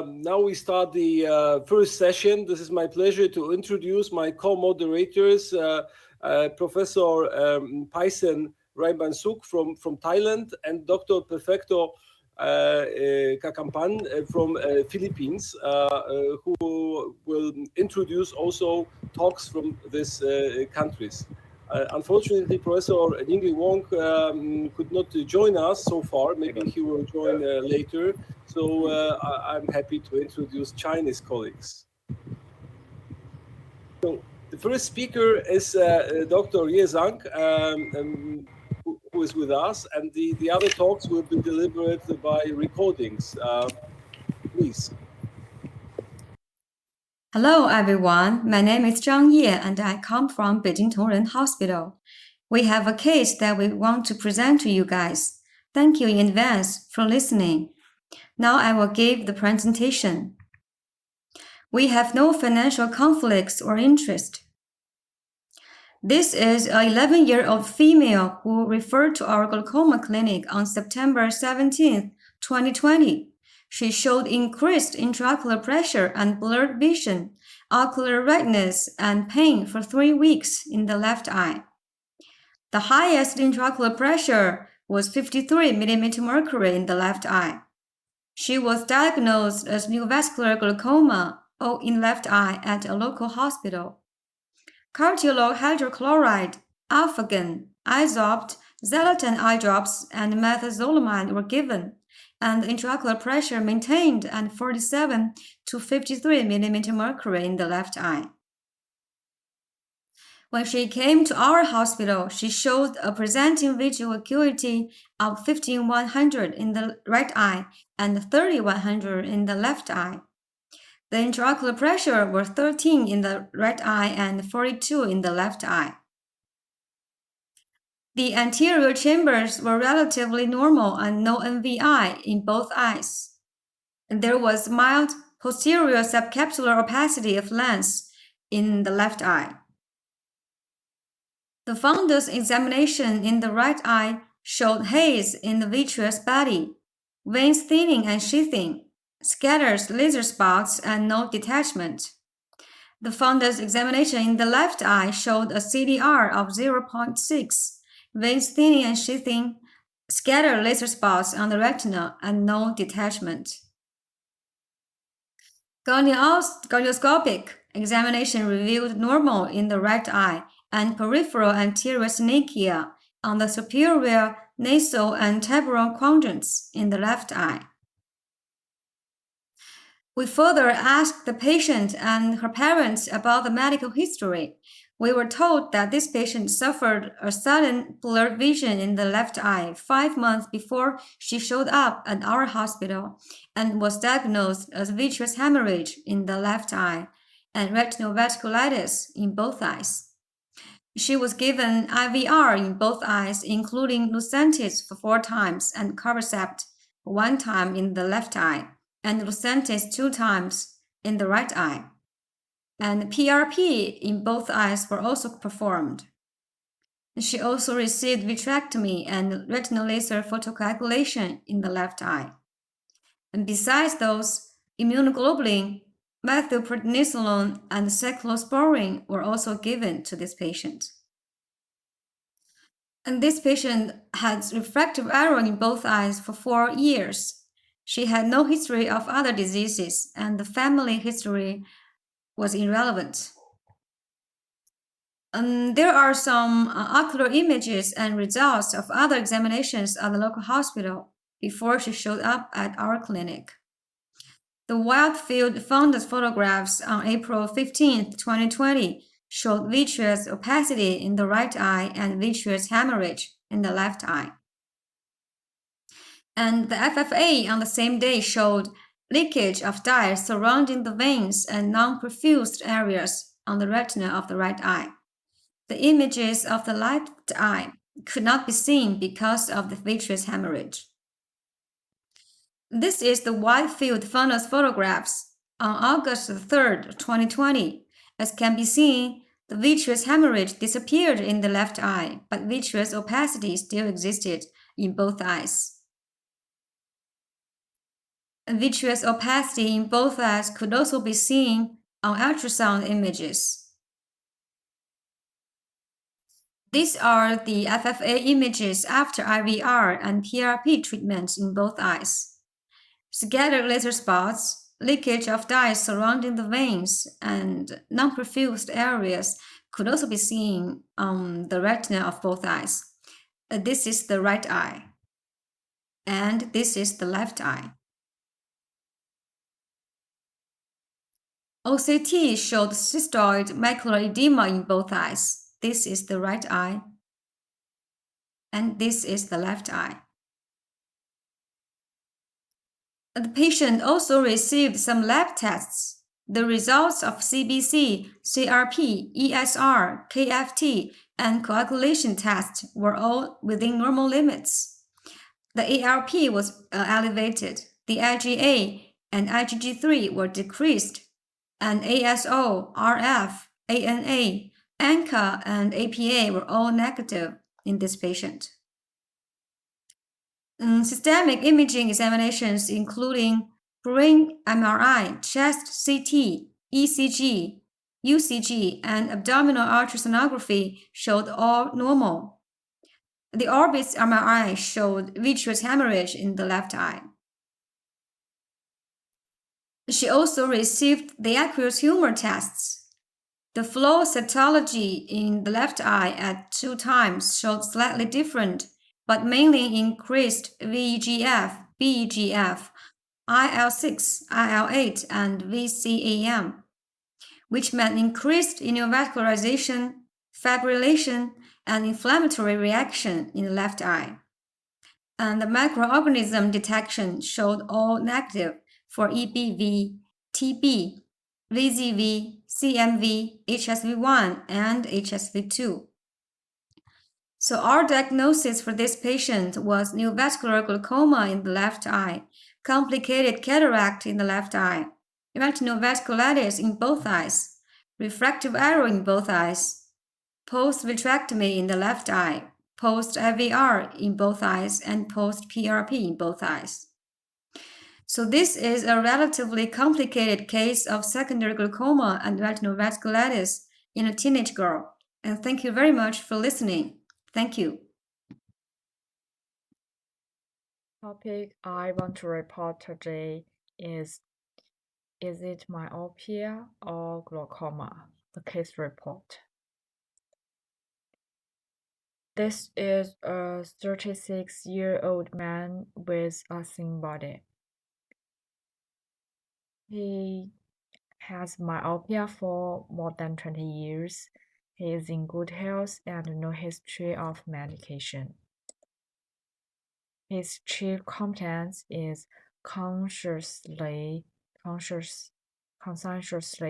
Now we start the first session. This is my pleasure to introduce my co-moderators, Professor Paisen Raibansuk from Thailand and Dr. Perfecto Kakampan from Philippines, who will introduce also talks from these countries. Unfortunately, Professor Ningli Wang could not join us so far. Maybe he will join later. So I'm happy to introduce Chinese colleagues. So the first speaker is Dr. Zhang, who is with us, and the other talks will be delivered by recordings. Please. Hello, everyone. My name is Zhang and I come from Beijing Tongren Hospital. We have a case that we want to present to you guys. Thank you in advance for listening. Now I will give the presentation. We have no financial conflicts or interest. This is an 11-year-old female who referred to our glaucoma clinic on September 17, 2020. She showed increased intraocular pressure and blurred vision, ocular redness, and pain for 3 weeks in the left eye. The highest intraocular pressure was 53 mmHg in the left eye. She was diagnosed as neovascular glaucoma in left eye at a local hospital. Cartolog hydrochloride, alphagon, Isopt, Xalatan eye drops, and methazolamide were given, and intraocular pressure maintained at 47 to 53 mmHg in the left eye. When she came to our hospital, she showed a presenting visual acuity of 15/100 in the right eye and 30/100 in the left eye. The intraocular pressure was 13 in the right eye and 42 in the left eye. The anterior chambers were relatively normal and no NVI in both eyes. There was mild posterior subcapsular opacity of lens in the left eye. The fundus examination in the right eye showed haze in the vitreous body, veins thinning and sheathing, scattered laser spots, and no detachment. The fundus examination in the left eye showed a CDR of 0.6, veins thinning and sheathing, scattered laser spots on the retina, and no detachment. Gonioscopic examination revealed normal in the right eye and peripheral anterior synechia on the superior nasal and temporal quadrants in the left eye. We further asked the patient and her parents about the medical history. We were told that this patient suffered a sudden blurred vision in the left eye 5 months before she showed up at our hospital and was diagnosed as vitreous hemorrhage in the left eye and retinal vasculitis in both eyes. She was given IVR in both eyes, including Lucentis for 4 times and Carbacept 1 time in the left eye, and Lucentis 2 times in the right eye. And PRP in both eyes were also performed. She also received vitrectomy and retinal laser photocoagulation in the left eye. And besides those, immunoglobulin, methylprednisolone, and cephalosporin were also given to this patient. And this patient had refractive error in both eyes for 4 years. She had no history of other diseases, and the family history was irrelevant. There are some ocular images and results of other examinations at the local hospital before she showed up at our clinic. The wide field fundus photographs on April 15, 2020 showed vitreous opacity in the right eye and vitreous hemorrhage in the left eye. And the FFA on the same day showed leakage of dye surrounding the veins and non-perfused areas on the retina of the right eye. The images of the left eye could not be seen because of the vitreous hemorrhage. This is the wide field fundus photographs on August 3, 2020. As can be seen, the vitreous hemorrhage disappeared in the left eye, but vitreous opacity still existed in both eyes. Vitreous opacity in both eyes could also be seen on ultrasound images. These are the FFA images after IVR and PRP treatments in both eyes. Scattered laser spots, leakage of dye surrounding the veins, and non-perfused areas could also be seen on the retina of both eyes. This is the right eye, and this is the left eye. OCT showed cystoid macular edema in both eyes. This is the right eye, and this is the left eye. The patient also received some lab tests. The results of CBC, CRP, ESR, KFT, and coagulation tests were all within normal limits. The ARP was elevated. The IgA and IgG3 were decreased, and ASO, RF, ANA, ANCA, and APA were all negative in this patient. Systemic imaging examinations including brain MRI, chest CT, ECG, UCG, and abdominal ultrasonography showed all normal. The Orbis MRI showed vitreous hemorrhage in the left eye. She also received the aqueous humor tests. The flow cytology in the left eye at 2 times showed slightly different, but mainly increased VEGF, BEGF, IL-6, IL-8, and VCAM, which meant increased neovascularization, fibrillation, and inflammatory reaction in the left eye. And the microorganism detection showed all negative for EBV, TB, VZV, CMV, HSV1, and HSV2. So our diagnosis for this patient was neovascular glaucoma in the left eye, complicated cataract in the left eye, retinal vasculitis in both eyes, refractive error in both eyes, post-vitrectomy in the left eye, post-IVR in both eyes, and post-PRP in both eyes. So this is a relatively complicated case of secondary glaucoma and retinal vasculitis in a teenage girl. And thank you very much for listening. Thank you. Topic I want to report today is it myopia or glaucoma? The case report. This is a 36-year-old man with a thin body. He has myopia for more than 20 years. He is in good health and no history of medication. His chief competence is conscientiously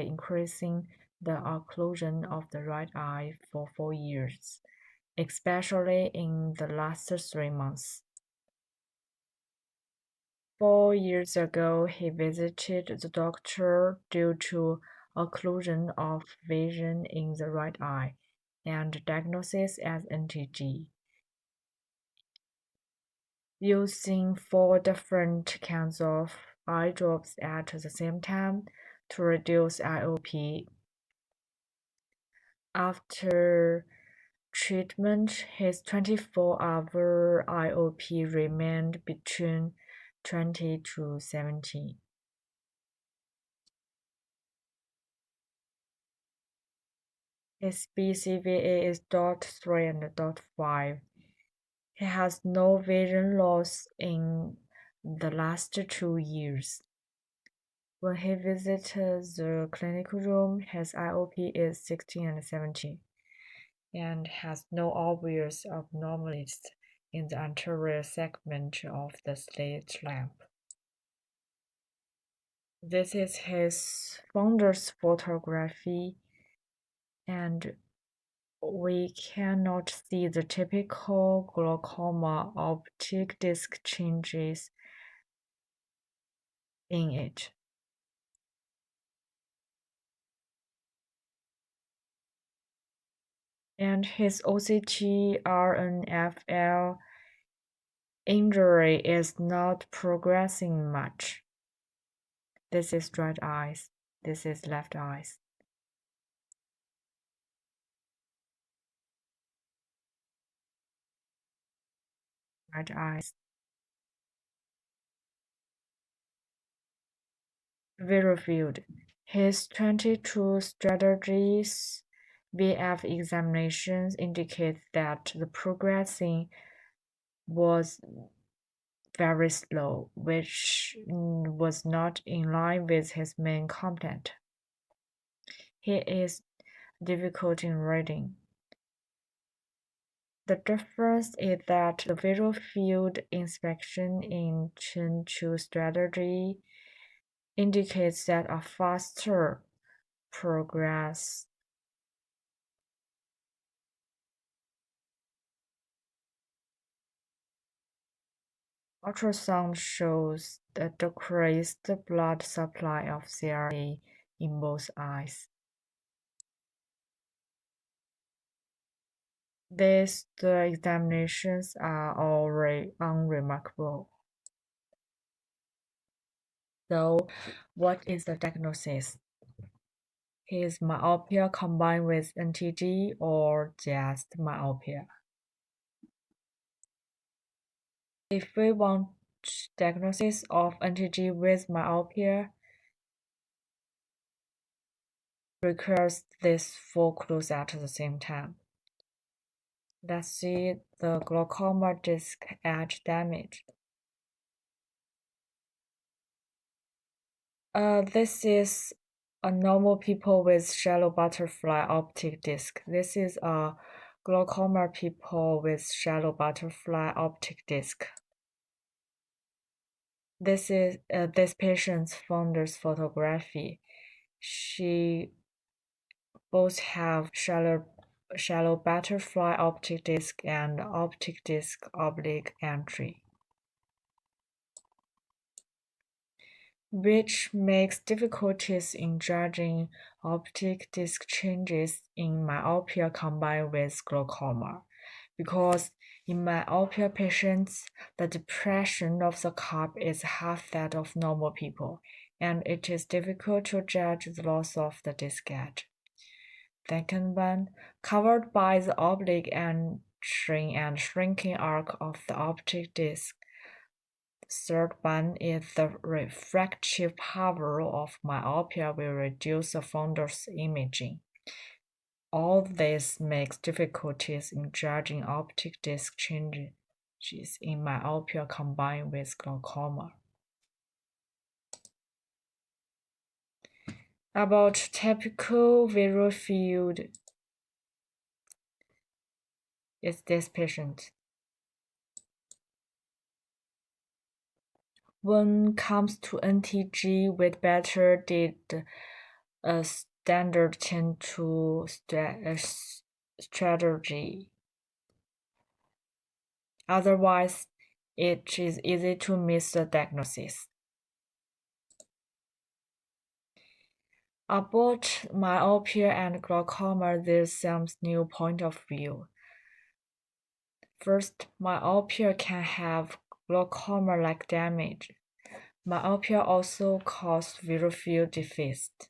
increasing the occlusion of the right eye for 4 years, especially in the last 3 months. 4 years ago, he visited the doctor due to occlusion of vision in the right eye and diagnosis as NTG. Using 4 different kinds of eye drops at the same time to reduce IOP. After treatment, his 24-hour IOP remained between 20 to 70. His BCVA is .3 and .5. He has no vision loss in the last 2 years. When he visits the clinical room, his IOP is 16 and 17 and has no obvious abnormalities in the anterior segment of the slit lamp. This is his fundus photography, and we cannot see the typical glaucoma optic disc changes in it. And his OCT RNFL injury is not progressing much. This is right eyes. This is left eyes. Right eyes. Visual field. His 22 strategies VF examinations indicate that the progressing was very slow, which was not in line with his main complaint. He is difficult in reading. The difference is that the visual field inspection in Chen 2 strategy indicates that a faster progress ultrasound shows the decreased blood supply of CRA in both eyes. These examinations are all unremarkable. So, what is the diagnosis? Is myopia combined with NTG or just myopia? If we want diagnosis of NTG with myopia, requires these 4 clues at the same time. Let's see the glaucoma disc edge damage. This is a normal people with shallow butterfly optic disc. This is a glaucoma people with shallow butterfly optic disc. This is this patient's founder's photography. She both have shallow butterfly optic disc and optic disc oblique entry, which makes difficulties in judging optic disc changes in myopia combined with glaucoma, because in myopia patients, the depression of the cup is half that of normal people, and it is difficult to judge the loss of the disc edge. Second one, covered by the oblique entry and shrinking arc of the optic disc. Third one is the refractive power of myopia will reduce the founder's imaging. All this makes difficulties in judging optic disc changes in myopia combined with glaucoma. About typical visual field is this patient. When comes to NTG, we'd better did a standard 10-2 strategy. Otherwise, it is easy to miss the diagnosis. About myopia and glaucoma, there's some new point of view. First, myopia can have glaucoma-like damage. Myopia also causes visual field deficit,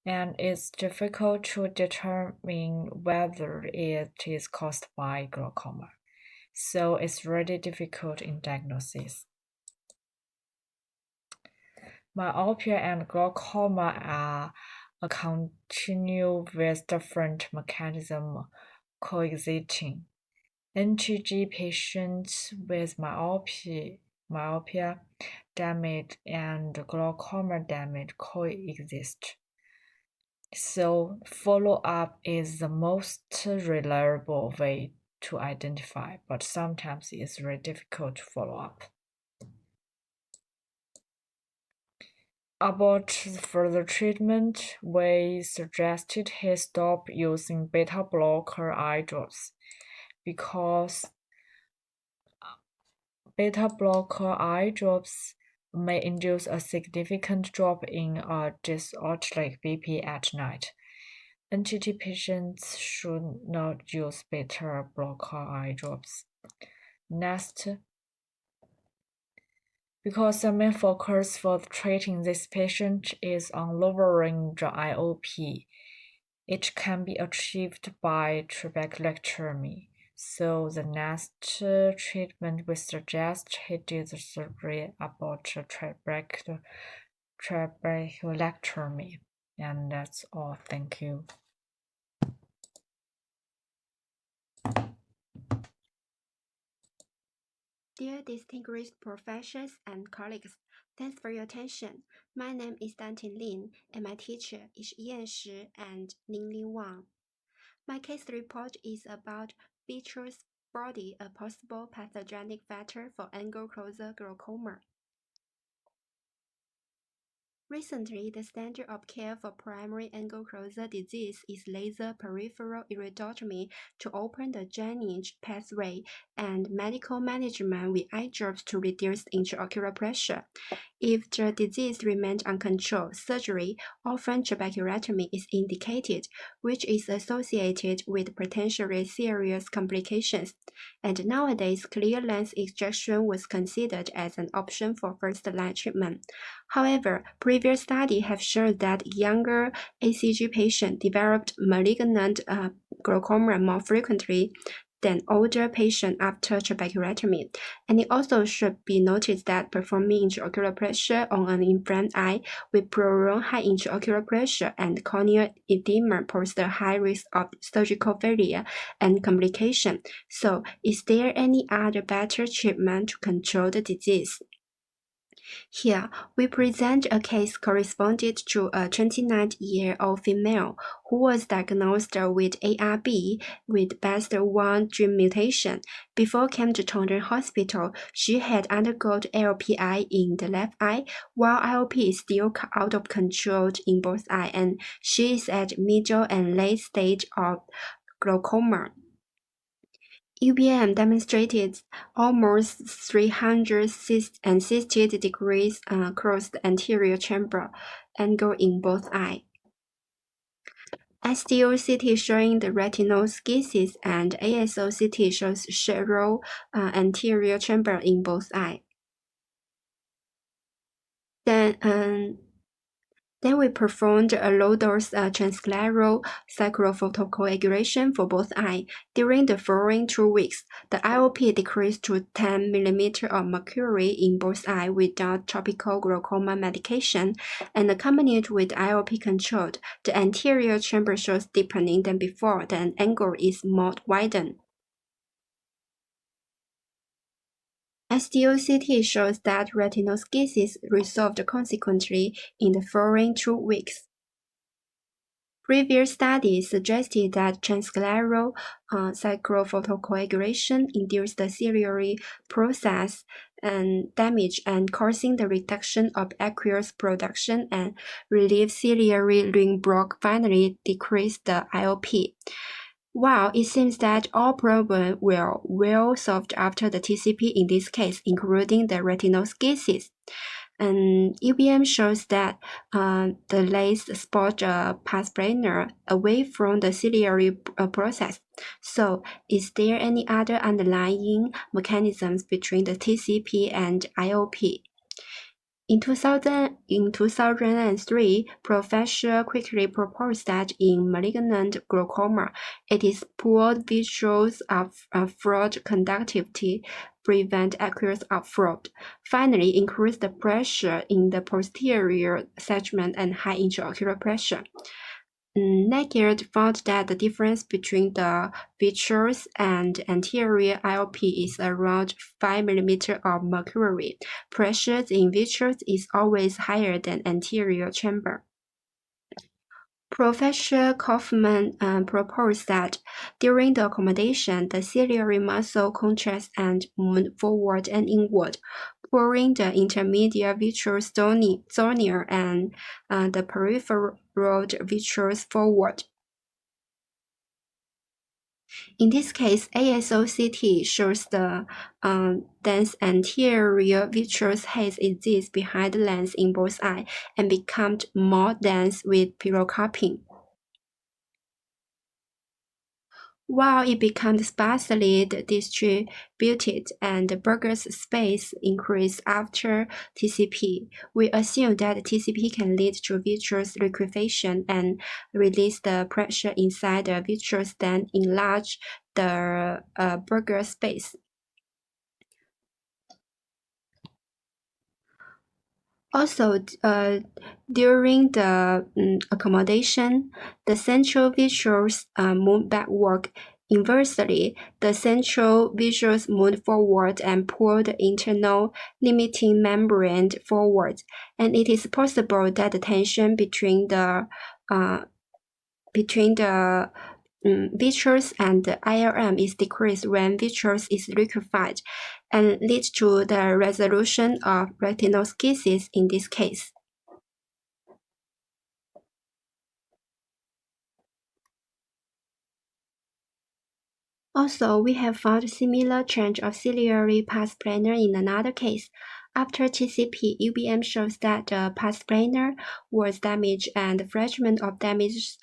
and it's difficult to determine whether it is caused by glaucoma. So it's really difficult in diagnosis. Myopia and glaucoma are a continue with different mechanisms coexisting. NTG patients with myopia damage and glaucoma damage coexist. So follow-up is the most reliable way to identify, but sometimes it's very difficult to follow up. About further treatment, we suggested he stop using beta blocker eye drops because beta blocker eye drops may induce a significant drop in dystotic BP at night. NTT patients should not use beta blocker eye drops. Next, because the main focus for treating this patient is on lowering the IOP. It can be achieved by trabeculectomy. So the next treatment we suggest he did the surgery about trabeculectomy. And that's all. Thank you. Dear distinguished professors and colleagues, thanks for your attention. My name is Danting Lin, and my teacher is Yan Shi and Ningli Wang. My case report is about Vitreous Body, a possible pathogenic factor for angle-closure glaucoma. Recently, the standard of care for primary angle-closure disease is laser peripheral iridotomy to open the drainage pathway and medical management with eye drops to reduce intraocular pressure. If the disease remains uncontrolled, surgery, often trabeculectomy, is indicated, which is associated with potentially serious complications. And nowadays, clear lens extraction was considered as an option for first-line treatment. However, previous studies have shown that younger ACG patients developed malignant glaucoma more frequently than older patients after trabeculectomy. And it also should be noted that performing intraocular pressure on an inflamed eye with prolonged high intraocular pressure and corneal edema poses a high risk of surgical failure and complication. So, is there any other better treatment to control the disease? Here, we present a case corresponded to a 29-year-old female who was diagnosed with ARB with BAST1 gene mutation. Before came to Tongren Hospital, she had undergone LPI in the left eye, while IOP is still out of control in both eyes, and she is at middle and late stage of glaucoma. UBM demonstrated almost 360 degrees across the anterior chamber angle in both eyes. SDO-CT showing the retinal schisis and ASO-CT shows shallow anterior chamber in both eyes. Then we performed a low-dose transscleral cyclophotocoagulation for both eyes. During the following 2 weeks, the IOP decreased to 10 mm of mercury in both eyes without topical glaucoma medication, and accompanied with IOP control, the anterior chamber shows deepening than before, the angle is more widened. SDO-CT shows that retinal schisis resolved consequently in the following 2 weeks. Previous studies suggested that transscleral cyclophotocoagulation induced the ciliary process and damage and causing the reduction of aqueous production and relieve ciliary ring block, finally decreased the IOP. While it seems that all problems were well solved after the TCP in this case, including the retinal schisis. And UBM shows that the lace spot path planar away from the ciliary process. So, is there any other underlying mechanisms between the TCP and IOP? In 2003, Professor quickly proposed that in malignant glaucoma, it is poor vitreous outflow conductivity prevent aqueous outflow. Finally, increase the pressure in the posterior segment and high intraocular pressure. Neckert found that the difference between the vitreous and anterior IOP is around 5 mm of mercury. Pressure in vitreous is always higher than anterior chamber. Professor Kaufman proposed that during the accommodation, the ciliary muscle contracts and moves forward and inward, pulling the intermediate vitreous zonier and the peripheral vitreous forward. In this case, ASO-CT shows the dense anterior vitreous haze exists behind the lens in both eyes and becomes more dense with pilocarpine. While it becomes sparsely distributed and Berger's space increase after TCP, we assume that TCP can lead to vitreous liquefaction and release the pressure inside the vitreous, then enlarge the Berger space. Also, during the accommodation, the central visuals move backward. Inversely, the central visuals move forward and pull the internal limiting membrane forward, and it is possible that the tension between the vitreous and the ILM is decreased when vitreous is liquefied, and leads to the resolution of retinal schisis in this case. Also, we have found similar change of ciliary pars plana in another case. After TCP, UBM shows that the pars plana was damaged and fragment of damaged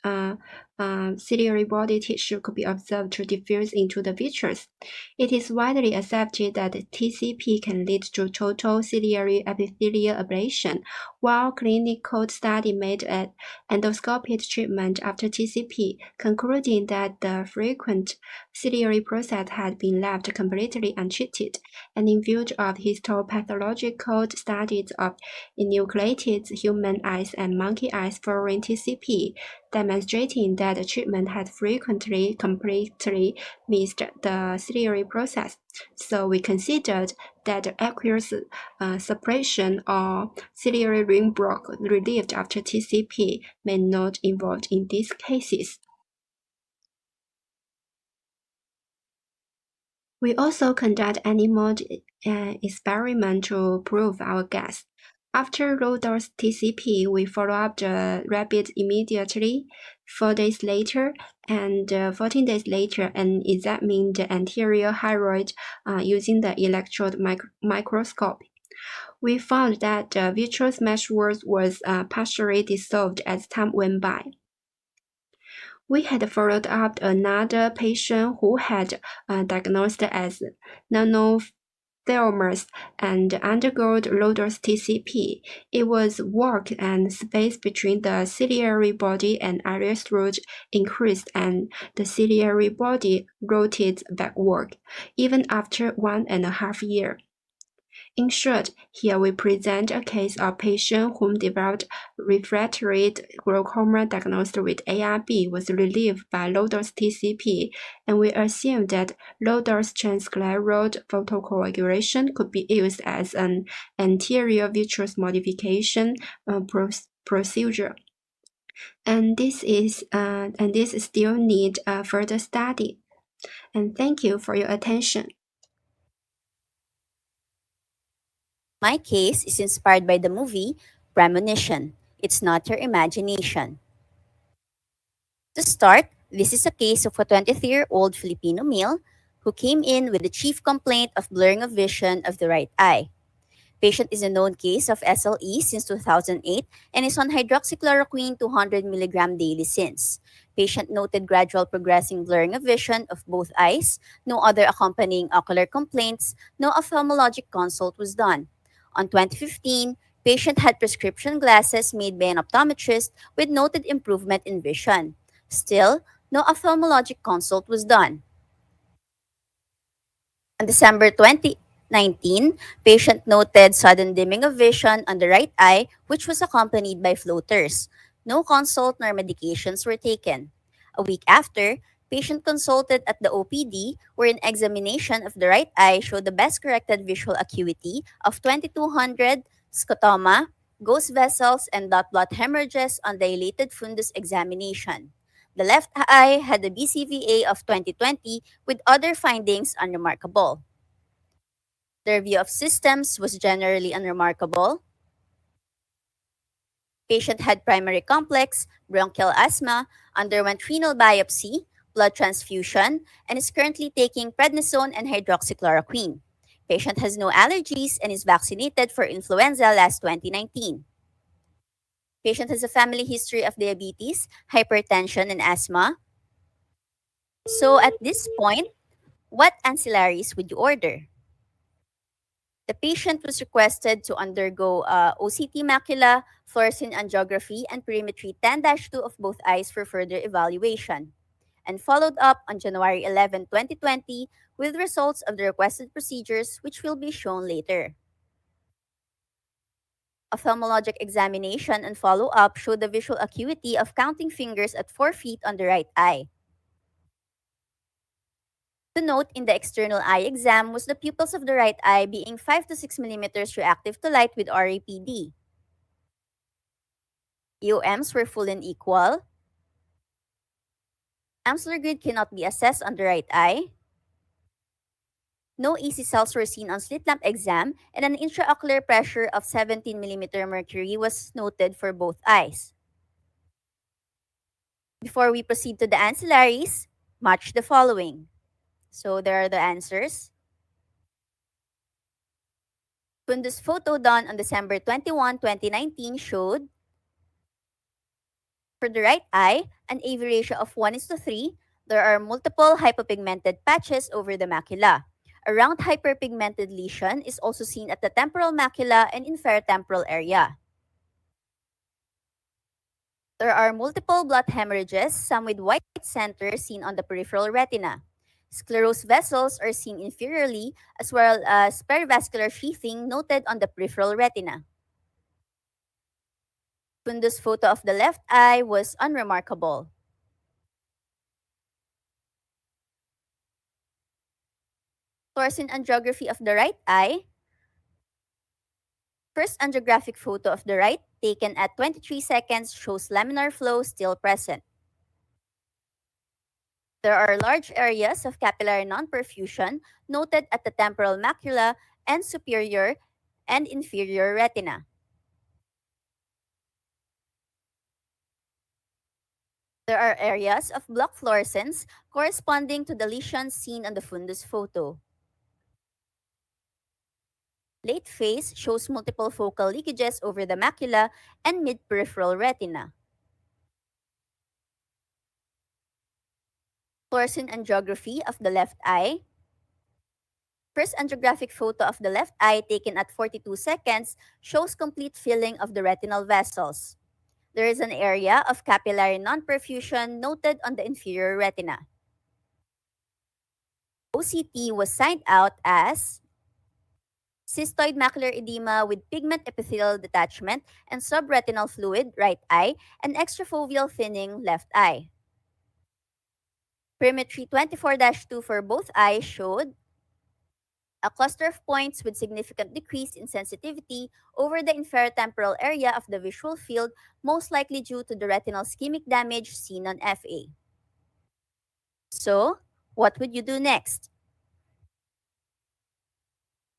ciliary body tissue could be observed to diffuse into the vitreous. It is widely accepted that TCP can lead to total ciliary epithelial ablation, while clinical study made an endoscopic treatment after TCP, concluding that the frequent ciliary process had been left completely untreated, and in view of histopathological studies of enucleated human eyes and monkey eyes following TCP, demonstrating that the treatment had frequently completely missed the ciliary process. So we considered that the aqueous suppression or ciliary ring block relieved after TCP may not involved in these cases. We also conduct animal experiment to prove our guess. After low-dose TCP, we follow up the rabbit immediately, 4 days later, and 14 days later, and examine the anterior hyaloid using the electrode microscope. We found that the vitreous meshwork was partially dissolved as time went by. We had followed up another patient who had diagnosed as nanophthalmus and undergone low-dose TCP. It was work and space between the ciliary body and iris root increased and the ciliary body rotated backward, even after 1.5 years. In short, here we present a case of patient whom developed refractory glaucoma diagnosed with ARB was relieved by low-dose TCP, and we assume that low-dose transscleral photocoagulation could be used as an anterior vitreous modification procedure. And this still need further study. And thank you for your attention. My case is inspired by the movie Premonition. It's not your imagination. To start, this is a case of a 23-year-old Filipino male who came in with the chief complaint of blurring of vision of the right eye. Patient is a known case of SLE since 2008 and is on hydroxychloroquine 200 mg daily since. Patient noted gradual progressing blurring of vision of both eyes, no other accompanying ocular complaints, no ophthalmologic consult was done. On 2015, patient had prescription glasses made by an optometrist with noted improvement in vision. Still, no ophthalmologic consult was done. On December 2019, patient noted sudden dimming of vision on the right eye, which was accompanied by floaters. No consult nor medications were taken. A week after, patient consulted at the OPD, where an examination of the right eye showed the best corrected visual acuity of 2200, scotoma, ghost vessels, and dot blot hemorrhages on dilated fundus examination. The left eye had a BCVA of 2020 with other findings unremarkable. The review of systems was generally unremarkable. Patient had primary complex, bronchial asthma, underwent renal biopsy, blood transfusion, and is currently taking prednisone and hydroxychloroquine. Patient has no allergies and is vaccinated for influenza last 2019. Patient has a family history of diabetes, hypertension, and asthma. So at this point, what ancillaries would you order? The patient was requested to undergo OCT macula, fluorescein angiography, and perimetry 10-2 of both eyes for further evaluation, and followed up on January 11, 2020 with results of the requested procedures, which will be shown later. Ophthalmologic examination and follow-up showed the visual acuity of counting fingers at 4 feet on the right eye. To note in the external eye exam was the pupils of the right eye being 5 to 6 millimeters reactive to light with RAPD. EOMs were full and equal. Amsler grid cannot be assessed on the right eye. No EC cells were seen on slit lamp exam, and an intraocular pressure of 17 millimeter mercury was noted for both eyes. Before we proceed to the ancillaries, match the following. So there are the answers. Fundus photo done on December 21, 2019 showed for the right eye, an AV ratio of 1:3, there are multiple hypopigmented patches over the macula. A round hyperpigmented lesion is also seen at the temporal macula and inferotemporal area. There are multiple blood hemorrhages, some with white centers seen on the peripheral retina. Sclerosed vessels are seen inferiorly, as well as perivascular sheathing noted on the peripheral retina. Fundus photo of the left eye was unremarkable. Fluorescein angiography of the right eye. First angiographic photo of the right, taken at 23 seconds, shows laminar flow still present. There are large areas of capillary non-perfusion noted at the temporal macula and superior and inferior retina. There are areas of block fluorescence corresponding to the lesions seen on the fundus photo. Late phase shows multiple focal leakages over the macula and mid-peripheral retina. Fluorescein angiography of the left eye. First angiographic photo of the left eye taken at 42 seconds shows complete filling of the retinal vessels. There is an area of capillary non-perfusion noted on the inferior retina. OCT was signed out as cystoid macular edema with pigment epithelial detachment and subretinal fluid right eye and extrafoveal thinning left eye. Perimetry 24-2 for both eyes showed a cluster of points with significant decrease in sensitivity over the inferotemporal area of the visual field, most likely due to the retinal ischemic damage seen on FA. So, what would you do next?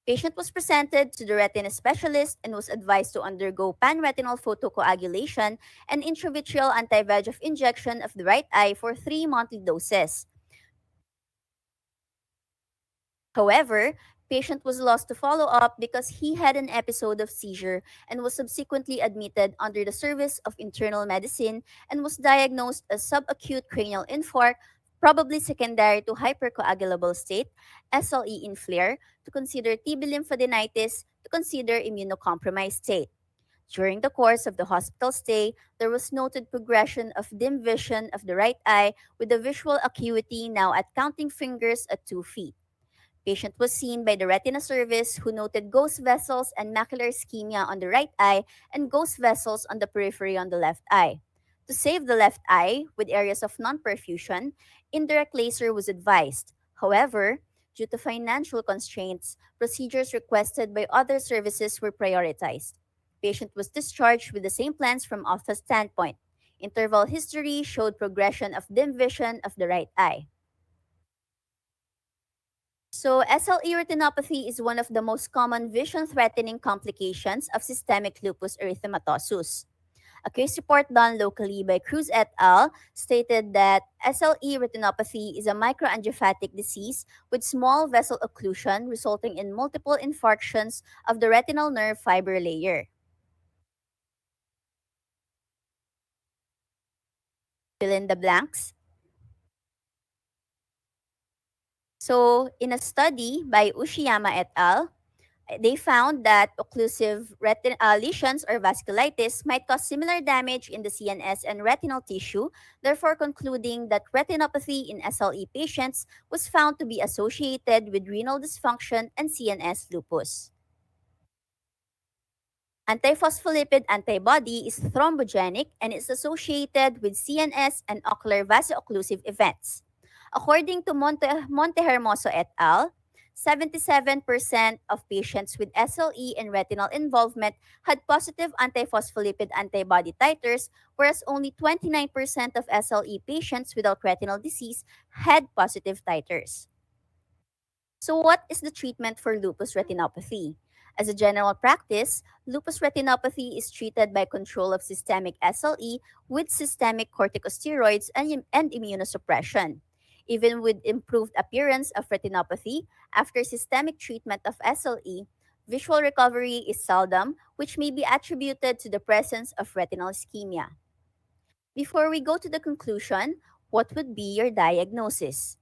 Patient was presented to the retina specialist and was advised to undergo panretinal photocoagulation and intravitreal anti-VEGF injection of the right eye for 3 monthly doses. However, patient was lost to follow-up because he had an episode of seizure and was subsequently admitted under the Service of Internal Medicine and was diagnosed as subacute cranial infarct, probably secondary to hypercoagulable state, SLE in flare, to consider TB lymphadenitis, to consider immunocompromised state. During the course of the hospital stay, there was noted progression of dim vision of the right eye with the visual acuity now at counting fingers at 2 feet. Patient was seen by the retina service who noted ghost vessels and macular ischemia on the right eye and ghost vessels on the periphery on the left eye. To save the left eye with areas of non-perfusion, indirect laser was advised. However, due to financial constraints, procedures requested by other services were prioritized. Patient was discharged with the same plans from office standpoint. Interval history showed progression of dim vision of the right eye. So, SLE retinopathy is one of the most common vision-threatening complications of systemic lupus erythematosus. A case report done locally by Cruz et al. Stated that SLE retinopathy is a microangiopathic disease with small vessel occlusion resulting in multiple infarctions of the retinal nerve fiber layer. Fill in the blanks. So, in a study by Ushiyama et al., they found that occlusive lesions or vasculitis might cause similar damage in the CNS and retinal tissue, therefore concluding that retinopathy in SLE patients was found to be associated with renal dysfunction and CNS lupus. Antiphospholipid antibody is thrombogenic and is associated with CNS and ocular vaso-occlusive events. According to Montehermoso et al., 77% of patients with SLE and retinal involvement had positive antiphospholipid antibody titers, whereas only 29% of SLE patients without retinal disease had positive titers. So, what is the treatment for lupus retinopathy? As a general practice, lupus retinopathy is treated by control of systemic SLE with systemic corticosteroids and immunosuppression. Even with improved appearance of retinopathy after systemic treatment of SLE, visual recovery is seldom, which may be attributed to the presence of retinal ischemia. Before we go to the conclusion, what would be your diagnosis?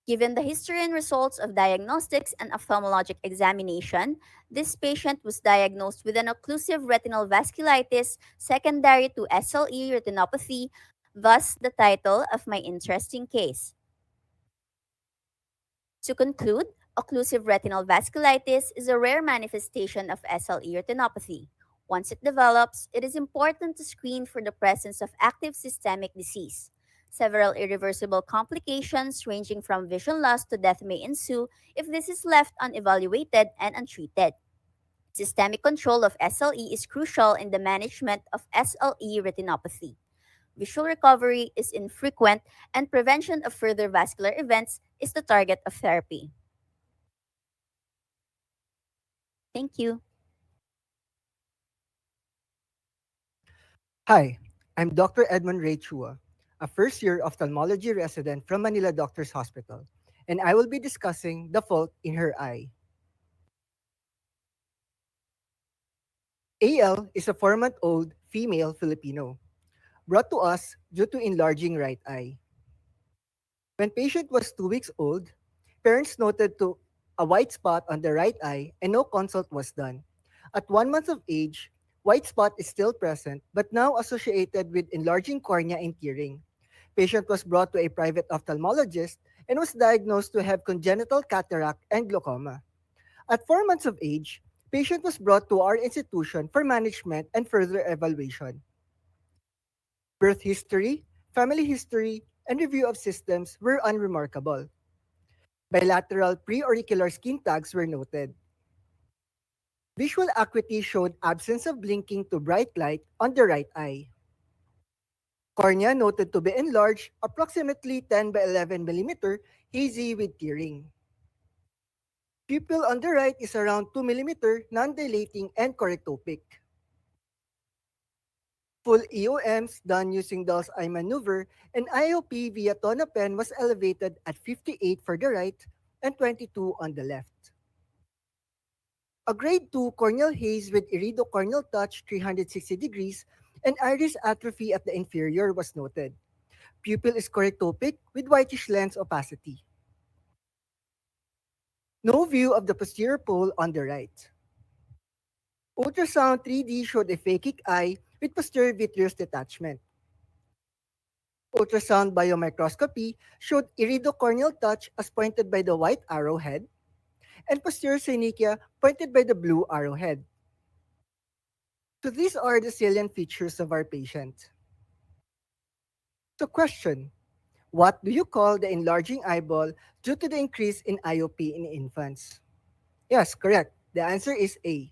Given the history and results of diagnostics and ophthalmologic examination, this patient was diagnosed with an occlusive retinal vasculitis secondary to SLE retinopathy, thus the title of my interesting case. To conclude, occlusive retinal vasculitis is a rare manifestation of SLE retinopathy. Once it develops, it is important to screen for the presence of active systemic disease. Several irreversible complications ranging from vision loss to death may ensue if this is left unevaluated and untreated. Systemic control of SLE is crucial in the management of SLE retinopathy. Visual recovery is infrequent, and prevention of further vascular events is the target of therapy. Thank you. Hi, I'm Dr. Edmund Ray Chua, a first-year ophthalmology resident from Manila Doctors Hospital, and I will be discussing the fault in her eye. AL is a 4-month-old female Filipino, brought to us due to enlarging right eye. When patient was 2 weeks old, parents noted to a white spot on the right eye and no consult was done. At 1 month of age, white spot is still present but now associated with enlarging cornea and tearing. Patient was brought to a private ophthalmologist and was diagnosed to have congenital cataract and glaucoma. At 4 months of age, patient was brought to our institution for management and further evaluation. Birth history, family history, and review of systems were unremarkable. Bilateral preauricular skin tags were noted. Visual acuity showed absence of blinking to bright light on the right eye. Cornea noted to be enlarged, approximately 10 by 11 mm, hazy with tearing. Pupil on the right is around 2 mm, non-dilating and correctopic. Full EOMs done using Dahl's eye maneuver and IOP via Tonapen was elevated at 58 for the right and 22 on the left. A grade 2 corneal haze with iridocorneal touch 360 degrees and iris atrophy at the inferior was noted. Pupil is correctopic with whitish lens opacity. No view of the posterior pole on the right. Ultrasound 3D showed a phakic eye with posterior vitreous detachment. Ultrasound biomicroscopy showed iridocorneal touch as pointed by the white arrowhead and posterior synechia pointed by the blue arrowhead. So these are the salient features of our patient. So question, what do you call the enlarging eyeball due to the increase in IOP in infants? Yes, correct. The answer is A.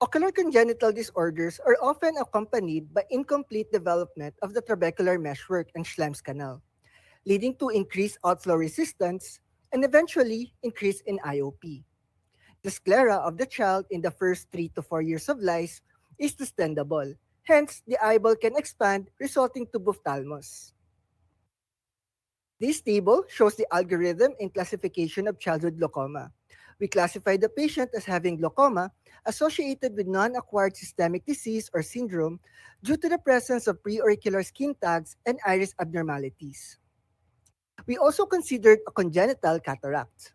Ocular congenital disorders are often accompanied by incomplete development of the trabecular meshwork and Schlemm's canal, leading to increased outflow resistance and eventually increase in IOP. The sclera of the child in the first 3 to 4 years of life is distendable. Hence, the eyeball can expand, resulting to ophthalmos. This table shows the algorithm in classification of childhood glaucoma. We classify the patient as having glaucoma associated with non-acquired systemic disease or syndrome due to the presence of preauricular skin tags and iris abnormalities. We also considered a congenital cataract.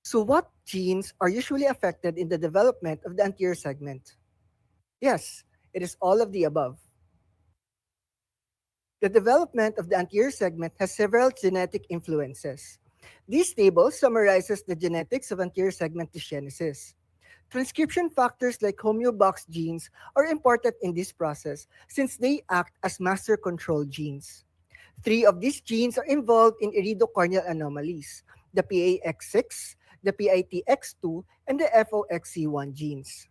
So what genes are usually affected in the development of the anterior segment? Yes, it is all of the above. The development of the anterior segment has several genetic influences. This table summarizes the genetics of anterior segment dysgenesis. Transcription factors like homeobox genes are important in this process since they act as master control genes. Three of these genes are involved in iridocorneal anomalies: the PAX6, the PITX2, and the FOXC1 genes.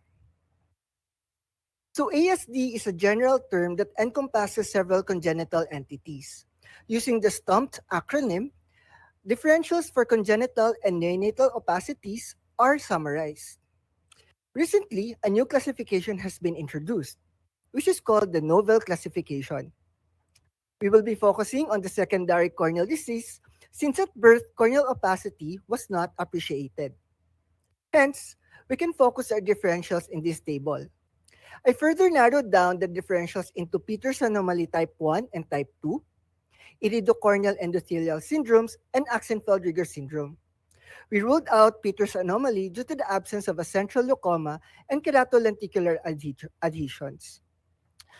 So ASD is a general term that encompasses several congenital entities. Using the STUMPed acronym, differentials for congenital and neonatal opacities are summarized. Recently, a new classification has been introduced, which is called the novel classification. We will be focusing on the secondary corneal disease since at birth corneal opacity was not appreciated. Hence, we can focus our differentials in this table. I further narrowed down the differentials into Peters anomaly type 1 and type 2, iridocorneal endothelial syndromes, and Axenfeld-Rieger syndrome. We ruled out Peters anomaly due to the absence of a central glaucoma and keratolenticular adhesions.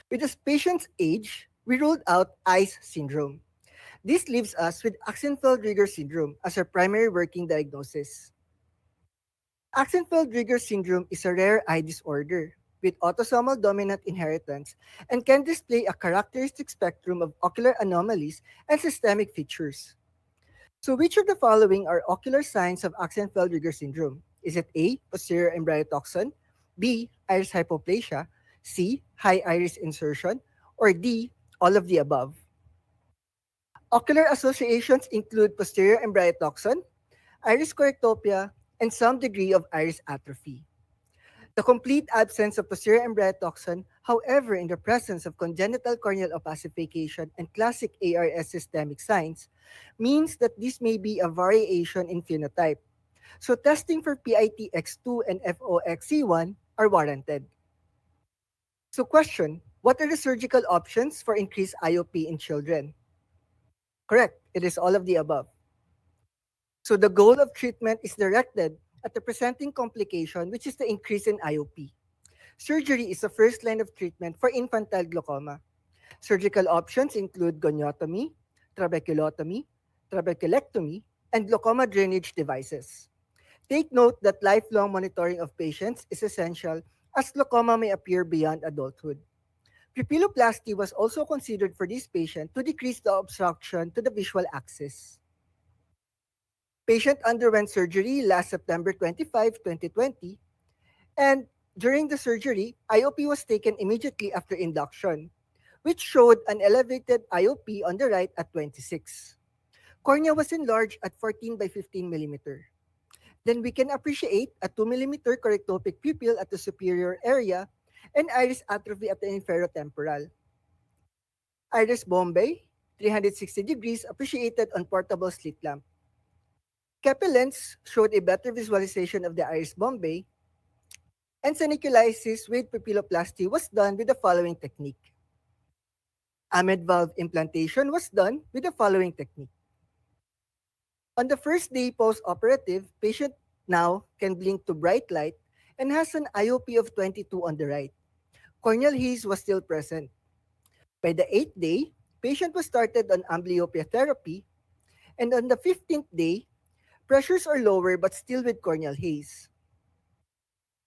With the patient's age, we ruled out ICE syndrome. This leaves us with Axenfeld-Rieger syndrome as our primary working diagnosis. Axenfeld-Rieger syndrome is a rare eye disorder with autosomal dominant inheritance and can display a characteristic spectrum of ocular anomalies and systemic features. So which of the following are ocular signs of Axenfeld-Rieger syndrome? Is it A, posterior embryotoxin, B, iris hypoplasia, C, high iris insertion, or D, all of the above? Ocular associations include posterior embryotoxin, iris correctopia, and some degree of iris atrophy. The complete absence of posterior embryotoxin, however, in the presence of congenital corneal opacification and classic ARS systemic signs, means that this may be a variation in phenotype. So testing for PITX2 and FOXC1 are warranted. So question, what are the surgical options for increased IOP in children? Correct, it is all of the above. So the goal of treatment is directed at the presenting complication, which is the increase in IOP. Surgery is the first line of treatment for infantile glaucoma. Surgical options include goniotomy, trabeculotomy, trabeculectomy, and glaucoma drainage devices. Take note that lifelong monitoring of patients is essential as glaucoma may appear beyond adulthood. Pupilloplasty was also considered for this patient to decrease the obstruction to the visual axis. Patient underwent surgery last September 25, 2020, and during the surgery, IOP was taken immediately after induction, which showed an elevated IOP on the right at 26. Cornea was enlarged at 14 by 15 millimeter. Then we can appreciate a 2 millimeter correctopic pupil at the superior area and iris atrophy at the inferotemporal. Iris Bombay, 360 degrees appreciated on portable slit lamp. Keppel lens showed a better visualization of the iris Bombay, and seniculitis with pupilloplasty was done with the following technique. Amide valve implantation was done with the following technique. On the first day post-operative, patient now can blink to bright light and has an IOP of 22 on the right. Corneal haze was still present. By the 8th day, patient was started on amblyopia therapy, and on the 15th day, pressures are lower but still with corneal haze.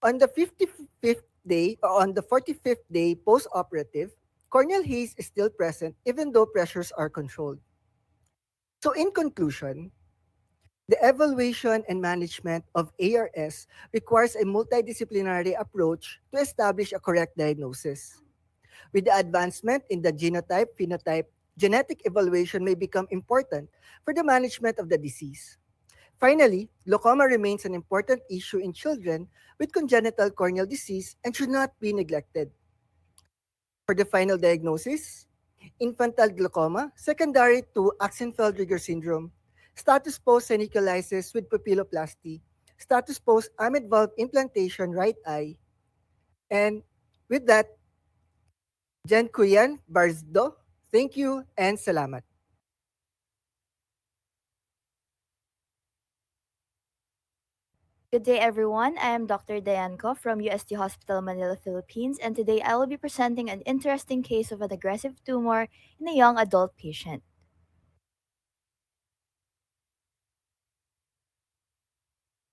On the 55th day or on the 45th day post-operative, corneal haze is still present even though pressures are controlled. So in conclusion, the evaluation and management of ARS requires a multidisciplinary approach to establish a correct diagnosis. With the advancement in the genotype, phenotype, genetic evaluation may become important for the management of the disease. Finally, glaucoma remains an important issue in children with congenital corneal disease and should not be neglected. For the final diagnosis, infantile glaucoma secondary to Axenfeld-Rieger syndrome, status post seniculitis with pupilloplasty, status post amide valve implantation right eye, and with that, Jen Kuyan Barzdo, thank you and salamat. Good day, everyone. I am Dr. Dayanko from UST Hospital, Manila, Philippines, and today I will be presenting an interesting case of an aggressive tumor in a young adult patient.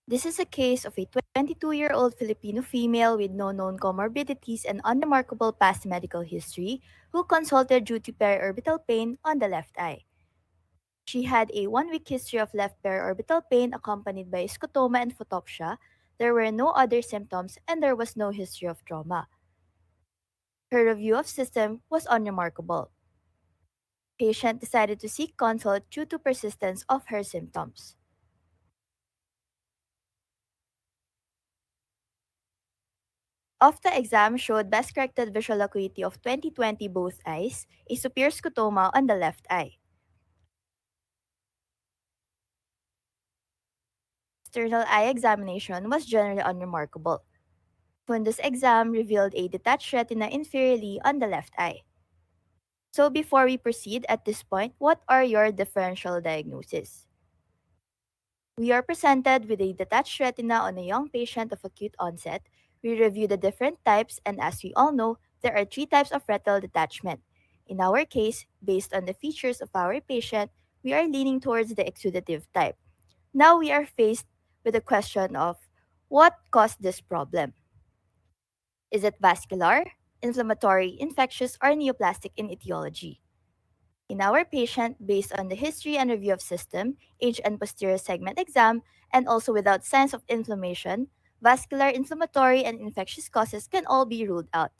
This is a case of a 22-year-old Filipino female with no known comorbidities and unremarkable past medical history who consulted due to periorbital pain on the left eye. She had a 1-week history of left periorbital pain accompanied by scotoma and photopsia. There were no other symptoms and there was no history of trauma. Her review of system was unremarkable. Patient decided to seek consult due to persistence of her symptoms. Ophtha exam showed best corrected visual acuity of 20/20 both eyes, a superior scotoma on the left eye. External eye examination was generally unremarkable. Fundus exam revealed a detached retina inferiorly on the left eye. So before we proceed at this point, what are your differential diagnoses? We are presented with a detached retina on a young patient of acute onset. We review the different types, and as we all know, there are 3 types of retinal detachment. In our case, based on the features of our patient, we are leaning towards the exudative type. Now we are faced with the question of what caused this problem? Is it vascular, inflammatory, infectious, or neoplastic in etiology? In our patient, based on the history and review of system, age and posterior segment exam, and also without signs of inflammation, vascular, inflammatory, and infectious causes can all be ruled out.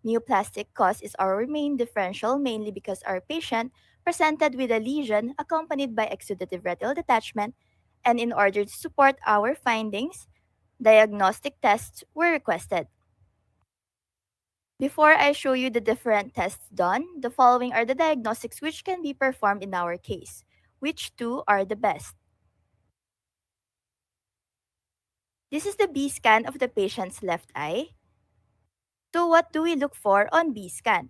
Neoplastic cause is our main differential mainly because our patient presented with a lesion accompanied by exudative retinal detachment, and in order to support our findings, diagnostic tests were requested. Before I show you the different tests done, the following are the diagnostics which can be performed in our case. Which two are the best? This is the B scan of the patient's left eye. So what do we look for on B scan?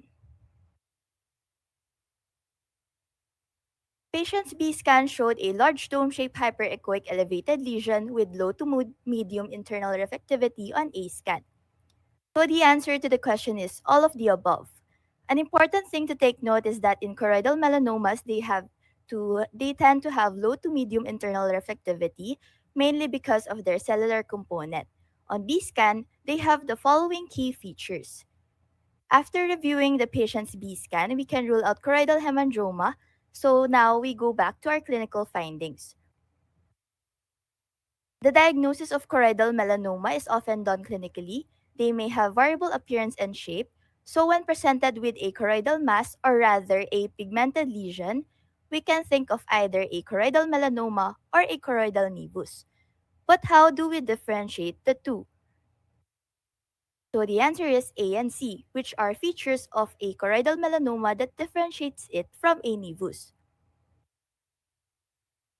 Patient's B scan showed a large dome-shaped hyperechoic elevated lesion with low to medium internal reflectivity on A scan. So the answer to the question is all of the above. An important thing to take note is that in choroidal melanomas, they tend to have low to medium internal reflectivity, mainly because of their cellular component. On B scan, they have the following key features. After reviewing the patient's B scan, we can rule out choroidal hemangioma. So now we go back to our clinical findings. The diagnosis of choroidal melanoma is often done clinically. They may have variable appearance and shape, so when presented with a choroidal mass or rather a pigmented lesion, we can think of either a choroidal melanoma or a choroidal nevus. But how do we differentiate the two? So the answer is A and C, which are features of a choroidal melanoma that differentiates it from a nevus.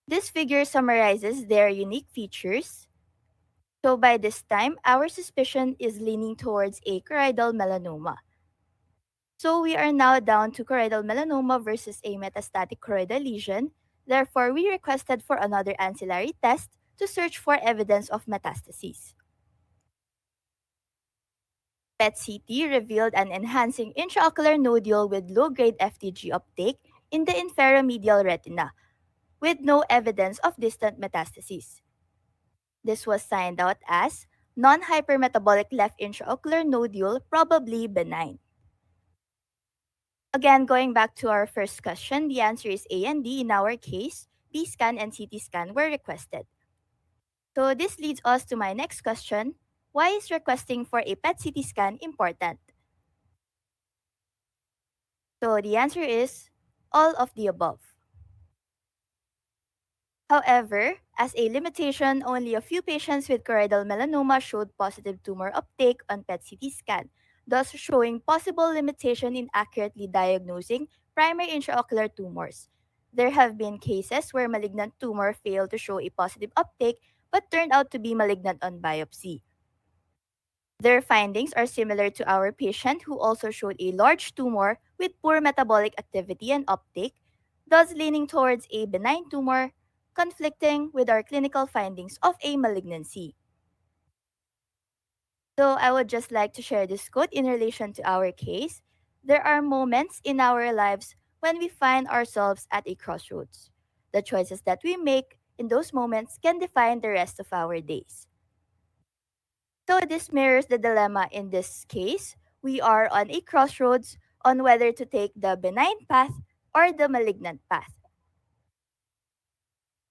This figure summarizes their unique features. So by this time, our suspicion is leaning towards a choroidal melanoma. So we are now down to choroidal melanoma versus a metastatic choroidal lesion. Therefore, we requested for another ancillary test to search for evidence of metastases. PET-CT revealed an enhancing intraocular nodule with low-grade FTG uptake in the inferomedial retina, with no evidence of distant metastases. This was signed out as non-hypermetabolic left intraocular nodule, probably benign. Again, going back to our first question, the answer is A and D. In our case, B scan and CT scan were requested. So this leads us to my next question. Why is requesting for a PET-CT scan important? So the answer is all of the above. However, as a limitation, only a few patients with choroidal melanoma showed positive tumor uptake on PET-CT scan, thus showing possible limitation in accurately diagnosing primary intraocular tumors. There have been cases where malignant tumor failed to show a positive uptake but turned out to be malignant on biopsy. Their findings are similar to our patient who also showed a large tumor with poor metabolic activity and uptake, thus leaning towards a benign tumor, conflicting with our clinical findings of a malignancy. So I would just like to share this quote in relation to our case. There are moments in our lives when we find ourselves at a crossroads. The choices that we make in those moments can define the rest of our days. So this mirrors the dilemma in this case. We are on a crossroads on whether to take the benign path or the malignant path.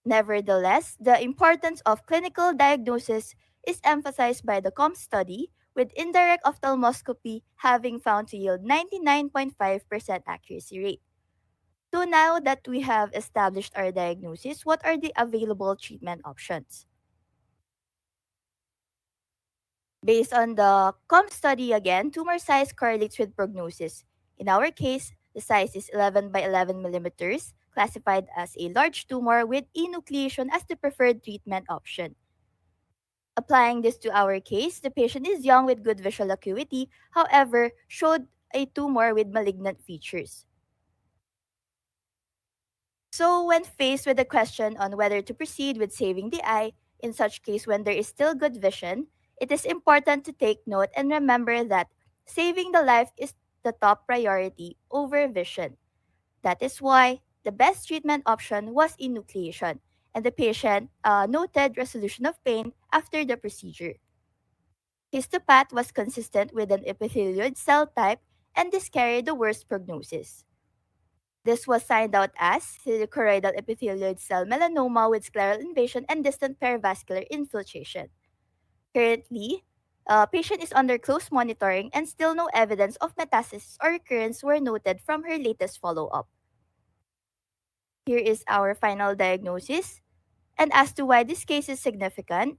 Nevertheless, the importance of clinical diagnosis is emphasized by the COM study, with indirect ophthalmoscopy having found to yield 99.5% accuracy rate. So now that we have established our diagnosis, what are the available treatment options? Based on the COM study again, tumor size correlates with prognosis. In our case, the size is 11 by 11 millimeters, classified as a large tumor with enucleation as the preferred treatment option. Applying this to our case, the patient is young with good visual acuity, however, showed a tumor with malignant features. So, when faced with the question on whether to proceed with saving the eye, in such case when there is still good vision, it is important to take note and remember that saving the life is the top priority over vision. That is why the best treatment option was enucleation, and the patient noted resolution of pain after the procedure. Histopath was consistent with an epithelioid cell type, and this carried the worst prognosis. This was signed out as choroidal epithelioid cell melanoma with scleral invasion and distant perivascular infiltration. Currently, patient is under close monitoring and still no evidence of metastasis or recurrence were noted from her latest follow-up. Here is our final diagnosis. And as to why this case is significant,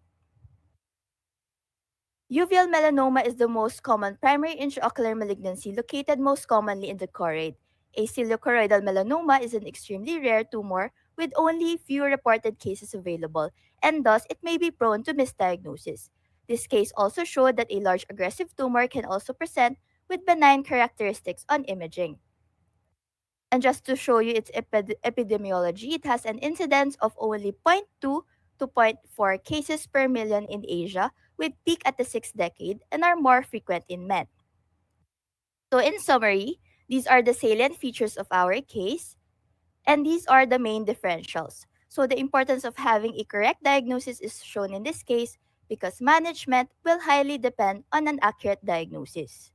uveal melanoma is the most common primary intraocular malignancy located most commonly in the choroid. Aciliochoroidal melanoma is an extremely rare tumor with only few reported cases available, and thus it may be prone to misdiagnosis. This case also showed that a large aggressive tumor can also present with benign characteristics on imaging. And just to show you its epidemiology, it has an incidence of only 0.2 to zero point 0.4 cases per million in Asia, with peak at the 6th decade and are more frequent in men. So in summary, these are the salient features of our case, and these are the main differentials. So the importance of having a correct diagnosis is shown in this case because management will highly depend on an accurate diagnosis.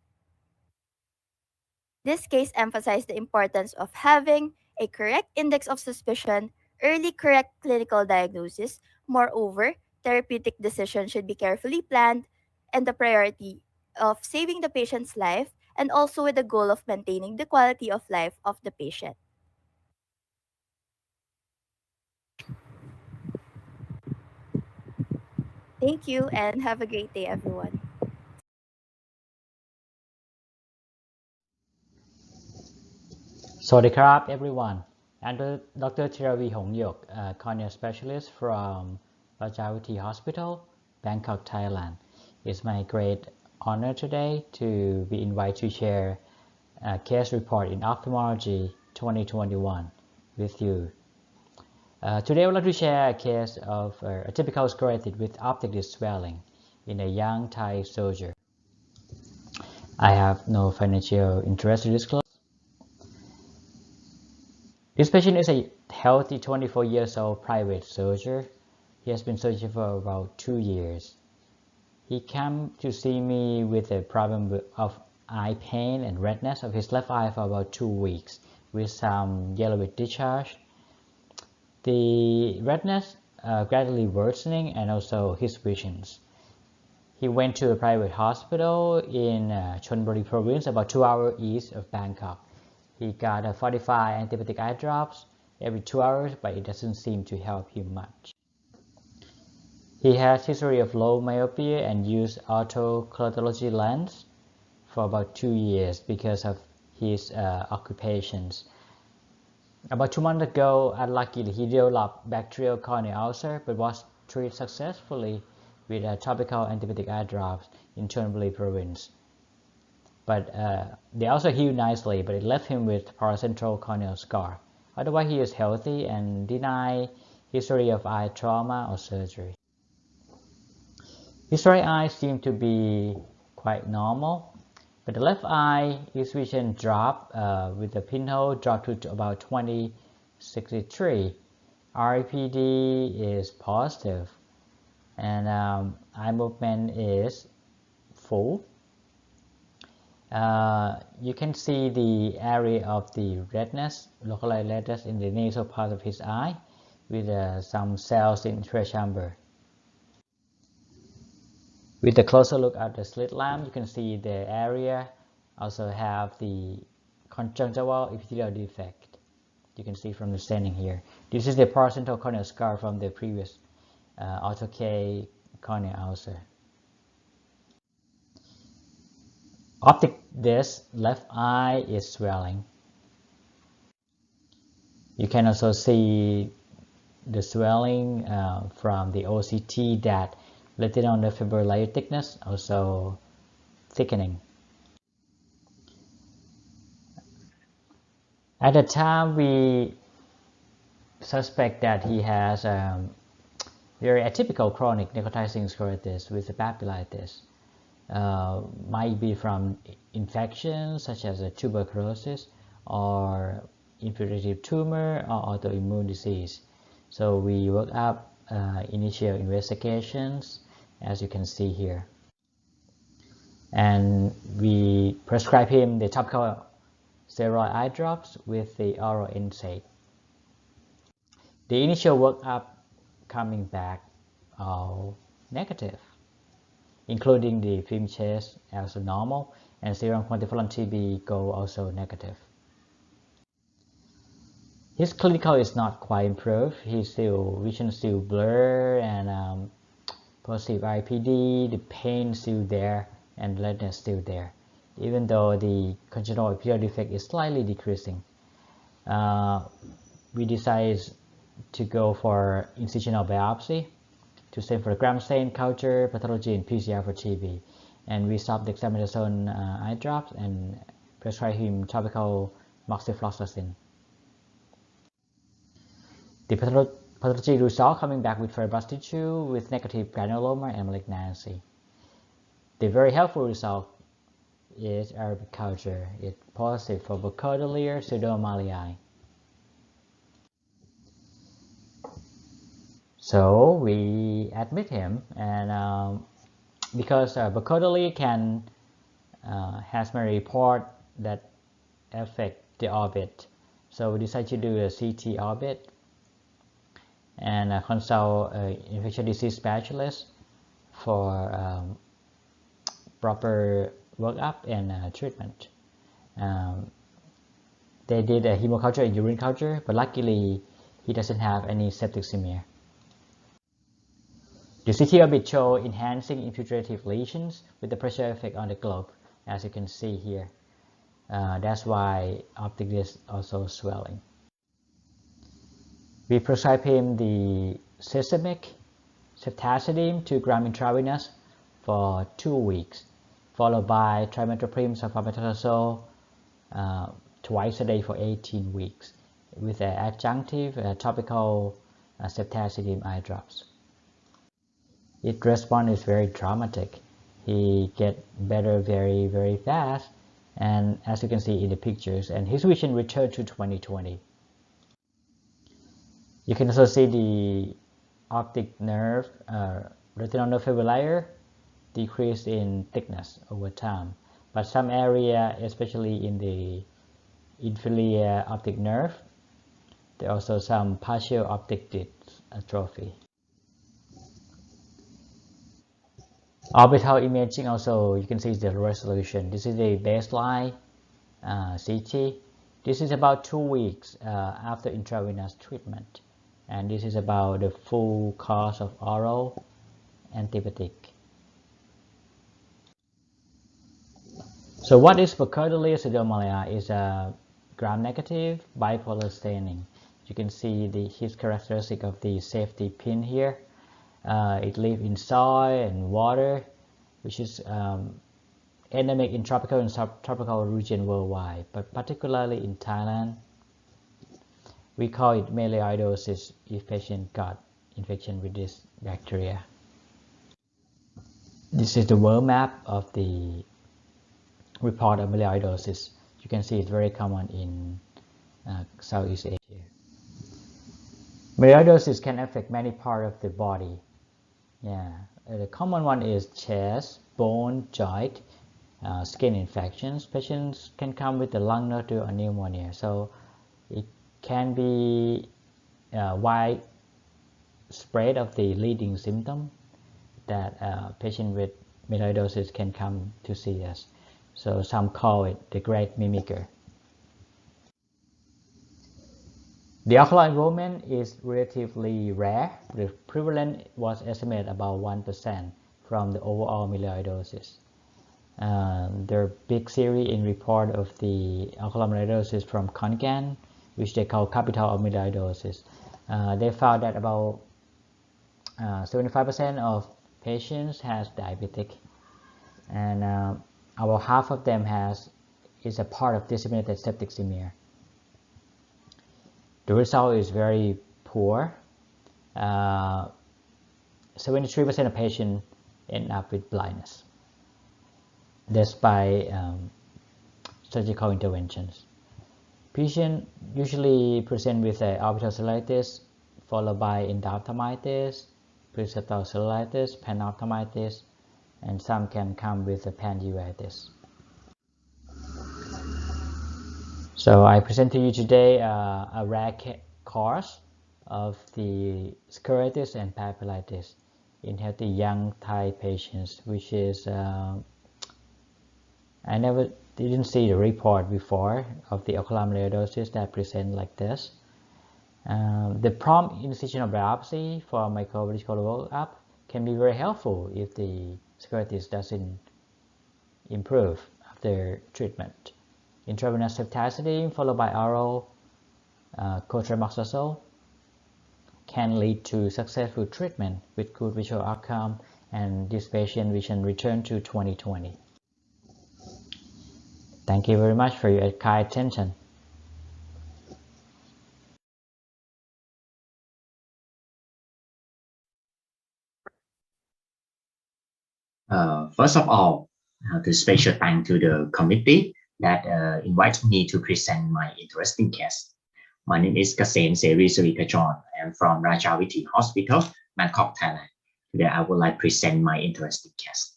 This case emphasized the importance of having a correct index of suspicion, early correct clinical diagnosis. Moreover, therapeutic decisions should be carefully planned, and the priority of saving the patient's life, and also with the goal of maintaining the quality of life of the patient. Thank you and have a great day, everyone. Sawasdee krap, everyone. I'm Dr. Teeravee Hongyok, a cornea specialist from Rajavithi Hospital, Bangkok, Thailand. It's my great honor today to be invited to share a case report in Ophthalmology 2021 with you. Today I would like to share a case of a typical sclerosis with optic disc swelling in a young Thai soldier. I have no financial interest to disclose. This patient is a healthy 24 years old private soldier. He has been soldiering for about 2 years. He came to see me with a problem of eye pain and redness of his left eye for about 2 weeks with some yellowish discharge. The redness gradually worsening and also his visions. He went to a private hospital in Chonburi province, about 2 hours east of Bangkok. He got a 45 antibiotic eye drops every 2 hours, but it doesn't seem to help him much. He has history of low myopia and used autochromatology lens for about 2 years because of his occupations. About 2 months ago, unluckily, he developed bacterial corneal ulcer but was treated successfully with topical antibiotic eye drops in Chonburi province. But they also healed nicely, but it left him with paracentral corneal scar. Otherwise, he is healthy and deny history of eye trauma or surgery. His right eye seemed to be quite normal, but the left eye, his vision dropped with the pinhole dropped to about 20/63. RPD is positive, and eye movement is full. You can see the area of the redness, localized redness in the nasal part of his eye with some cells in inferior chamber. With a closer look at the slit lamp, you can see the area also have the conjunctival epithelial defect. You can see from the staining here. This is the paracentral corneal scar from the previous ortho-K corneal ulcer. Optic disc, left eye is swelling. You can also see the swelling from the OCT that retinal nerve fiber layer thickness also thickening. At the time, we suspect that he has very atypical chronic necrotizing scleritis with papillitis. Might be from infections such as a tuberculosis or infiltrative tumor or autoimmune disease. So we work up initial investigations, as you can see here, and we prescribe him the topical steroid eye drops with the oral NSAID. The initial workup coming back all negative, including the film chest as normal, and serum quantiferon TB go also negative. His clinical is not quite improved. His vision still blur and positive IPD, the pain still there and redness still there, even though the congenital epithelial defect is slightly decreasing. We decided to go for incisional biopsy to stain for the gram stain culture, pathology, and PCR for TB. And we stopped the dexamethasone eye drops and prescribed him topical moxifloxacin. The pathology result coming back with fibrous tissue with negative granuloma and malignancy. The very helpful result is Arabic culture. It's positive for Burkholderia pseudomallii. So we admit him, and because Burkholderia can has many report that affect the orbit, so we decided to do a CT orbit and consult an infectious disease specialist for proper workup and treatment. They did a hemoculture and urine culture, but luckily he doesn't have any septicemia. The CT orbit show enhancing infiltrative lesions with the pressure effect on the globe, as you can see here. That's why optic disc also swelling. We prescribe him the systemic ceftazidime 2 grams intravenous for 2 weeks, followed by trimethoprim sulfamethoxazole twice a day for 18 weeks with an adjunctive topical ceftazidime eye drops. Its response is very dramatic. He get better very, very fast, and as you can see in the pictures, and his vision returned to 20/20. You can also see the optic nerve, retinal nerve fiber layer decrease in thickness over time, but some area, especially in the inferior optic nerve, there are also some partial optic disc atrophy. Orbital imaging also, you can see the resolution. This is the baseline CT. This is about 2 weeks after intravenous treatment, and this is about the full course of oral antibiotic. So what is Burkholderia pseudomallii? Is a gram-negative bipolar staining. You can see his characteristic of the safety pin here. It lives in soil and water, which is endemic in tropical and subtropical region worldwide, but particularly in Thailand. We call it myelioidosis if patient got infection with this bacteria. This is the world map of the report of myelioidosis. You can see it's very common in Southeast Asia. Myelioidosis can affect many parts of the body. The common one is chest, bone, joint, skin infections. Patients can come with a lung nodule or pneumonia. So it can be wide spread of the leading symptom that a patient with myelioidosis can come to see us. So some call it the great mimicker. The ocular involvement is relatively rare. The prevalence was estimated about 1% from the overall myelioidosis. There are big series in report of the ocular myelioidosis from Konkan, which they call capital of myelioidosis. They found that about 75% of patients has diabetic, and about half of them is a part of disseminated septicemia. The result is very poor. 73% of patients end up with blindness despite surgical interventions. Patients usually present with orbital cellulitis followed by endophthalmitis, preseptal cellulitis, panophthalmitis, and some can come with a panuveitis. So I present to you today a rare cause of the scleritis and papillitis in healthy young Thai patients, which is I didn't see the report before of the ocular myelioidosis that present like this. The prompt incisional biopsy for microbiological workup can be very helpful if the scleritis doesn't improve after treatment. Intravenous ceftazidime followed by oral cotrimoxazole can lead to successful treatment with good visual outcome, and this patient vision return to 20/20. Thank you very much for your kind attention. First of all, the special thanks to the committee that invited me to present my interesting case. My name is Kasem Seresirikachorn. I am from Rajavithi Hospital, Bangkok, Thailand. Today I would like to present my interesting case.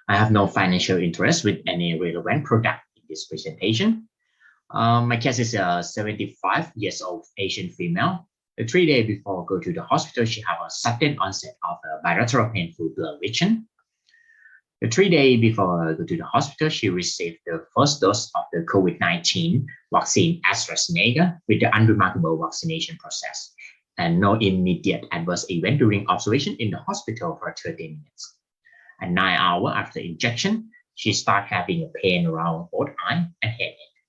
I have no financial interest with any relevant product in this presentation. My case is a 75 years old Asian female. 3 days before go to the hospital, she have a sudden onset of a bilateral painful blurred vision. 3 days before go to the hospital, she received the first dose of the COVID-19 vaccine AstraZeneca with the unremarkable vaccination process and no immediate adverse event during observation in the hospital for 30 minutes. And 9 hours after injection, she started having a pain around both eye and headache.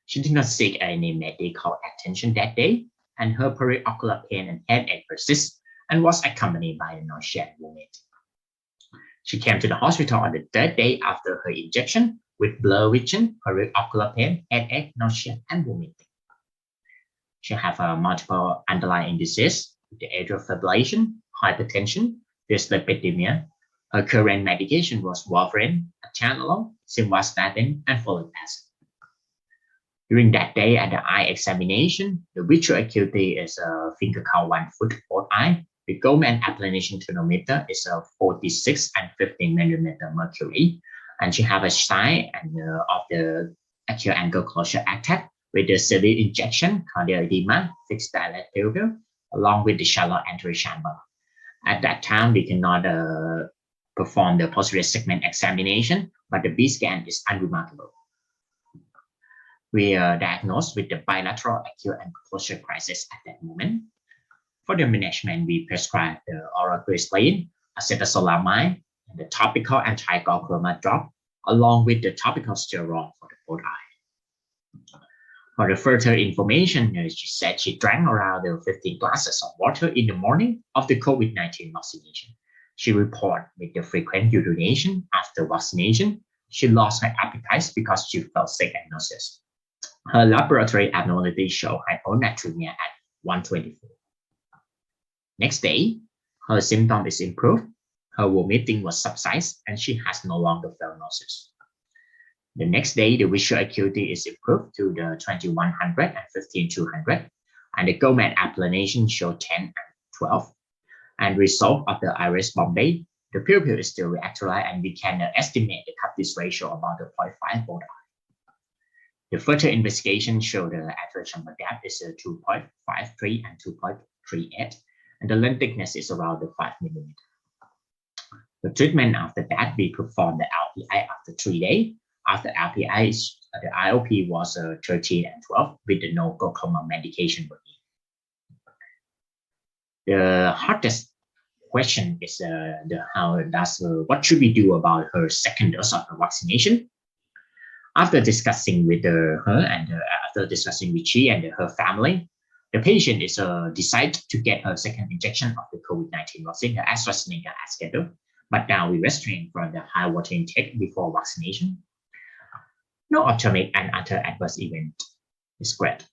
She did not seek any medical attention that day, and her periocular pain and headache persist and was accompanied by nausea and vomiting. She came to the hospital on the 3rd day after her injection with blurred vision, periocular pain, headache, nausea, and vomiting. She have multiple underlying disease, the atrial fibrillation, hypertension, dyslipidemia. Her current medication was warfarin, atenolol, simvastatin, and folic acid. During that day at the eye examination, the visual acuity is a finger count 1 foot both eye. The Goldman applanation tonometer is a 46 and 15 millimeter mercury, and she have a sign of the acute angle closure attack with the severe injection, cardiac edema, fixed dilatation, along with the shallow anterior chamber. At that time, we cannot perform the posterior segment examination, but the B scan is unremarkable. We are diagnosed with the bilateral acute angle closure crisis at that moment. For the management, we prescribe the oral glycerin, acetazolamide, and the topical anti-glaucoma drop, along with the topical steroid for the both eye. For the further information, she said she drank around 15 glasses of water in the morning of the COVID-19 vaccination. She reported with the frequent urination after vaccination. She lost her appetite because she felt sick and nauseous. Her laboratory abnormalities show hyponatremia at 124. Next day, her symptom is improved, her vomiting was subsided, and she has no longer felt nauseous. The next day, the visual acuity is improved to the 2100 and 15200, and the GOMAD applanation showed 10 and 12. And result of the iris Bombay, the pupil is still reactorized, and we can estimate the cutis ratio about the 0.5 both eye. The further investigation showed the average chamber depth is 2.53 and 2.38, and the lens thickness is around the 5 mm. The treatment after that, we performed the LPI after 3 days. After LPI, the IOP was 13 and 12 with the no glaucoma medication. The hardest question is what should we do about her second dose of the vaccination? After discussing with her and after discussing with she and her family, the patient is decided to get her second injection of the COVID-19 vaccine, the AstraZeneca as scheduled. But now we restrain from the high water intake before vaccination. No ophthalmic and other adverse event is great.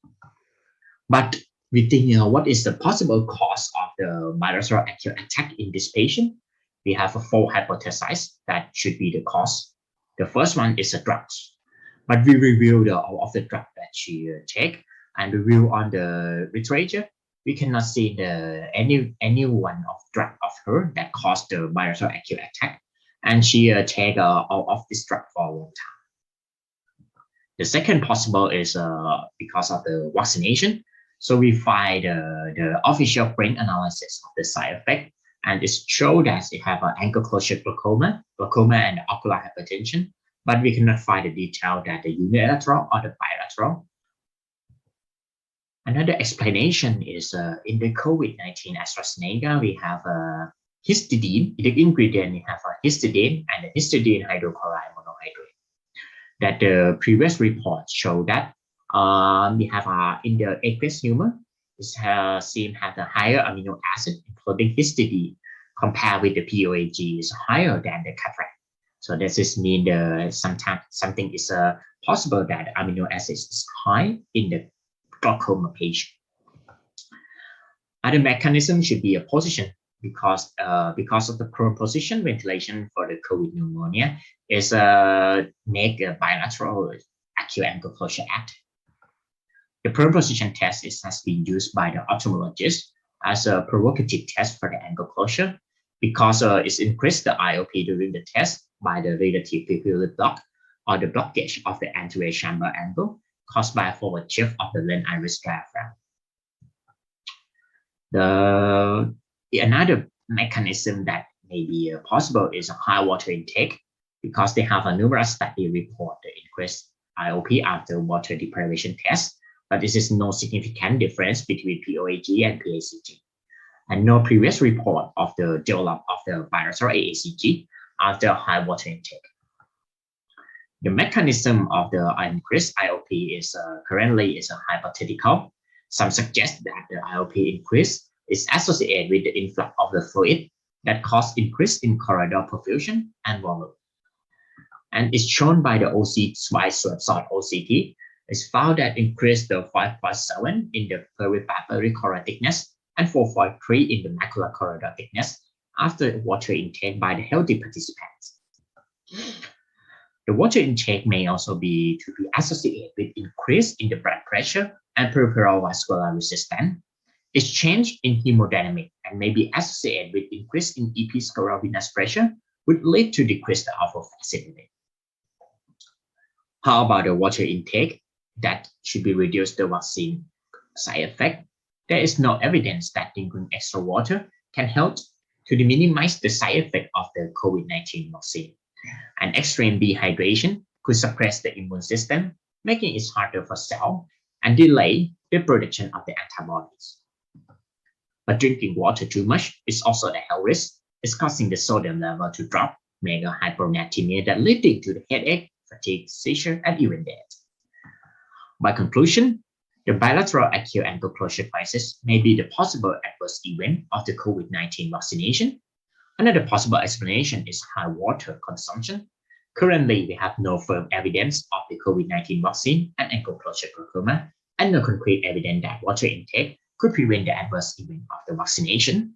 But we think what is the possible cause of the bilateral acute attack in this patient? We have 4 hypotheses that should be the cause. The first one is the drugs. But we reviewed all of the drugs that she take and review on the literature. We cannot see any one of drug of her that caused the bilateral acute attack, and she take all of this drug for a long time. The second possible is because of the vaccination. So we find the official brain analysis of the side effect, and it shows that it have an angle closure glaucoma and ocular hypertension, but we cannot find the detail that the unilateral or the bilateral. Another explanation is in the COVID-19 AstraZeneca, we have histidine. In the ingredient, we have a histidine and the histidine hydrochloride monohydrate. That the previous report showed that we have in the aqueous humor, it seems have a higher amino acid, including histidine, compared with the POAG is higher than the cataract. So this is mean sometimes something is possible that amino acid is high in the glaucoma patient. Other mechanism should be a position because of the prone position ventilation for the COVID pneumonia is make a bilateral acute angle closure act. The prone position test has been used by the ophthalmologist as a provocative test for the angle closure because it's increased the IOP during the test by the relative pupillary block or the blockage of the anterior chamber angle caused by a forward shift of the lens iris diaphragm. Another mechanism that may be possible is a high water intake because they have a numerous study report the increased IOP after water deprivation test, but this is no significant difference between POAG and PACG, and no previous report of the development of the bilateral AACG after high water intake. The mechanism of the increased IOP is currently is hypothetical. Some suggest that the IOP increase is associated with the influx of the fluid that cause increase in corridor perfusion and volume. And it's shown by the OCT swab OCT. It's found that increased the 5.7 in the peripapillary corridor thickness and 4.3 in the macular corridor thickness after water intake by the healthy participants. The water intake may also be associated with increase in the blood pressure and peripheral vascular resistance. Its change in hemodynamic and may be associated with increase in episcleral venous pressure, which lead to decreased alpha facility. How about the water intake? That should be reduced the vaccine side effect. There is no evidence that drinking extra water can help to minimize the side effect of the COVID-19 vaccine. And extreme dehydration could suppress the immune system, making it harder for cells and delay the production of the antibodies. But drinking water too much is also a health risk. It's causing the sodium level to drop, making hyponatremia that leading to the headache, fatigue, seizure, and even death. By conclusion, the bilateral acute ankle closure crisis may be the possible adverse event of the COVID-19 vaccination. Another possible explanation is high water consumption. Currently, we have no firm evidence of the COVID-19 vaccine and ankle closure glaucoma, and no concrete evidence that water intake could prevent the adverse event of the vaccination.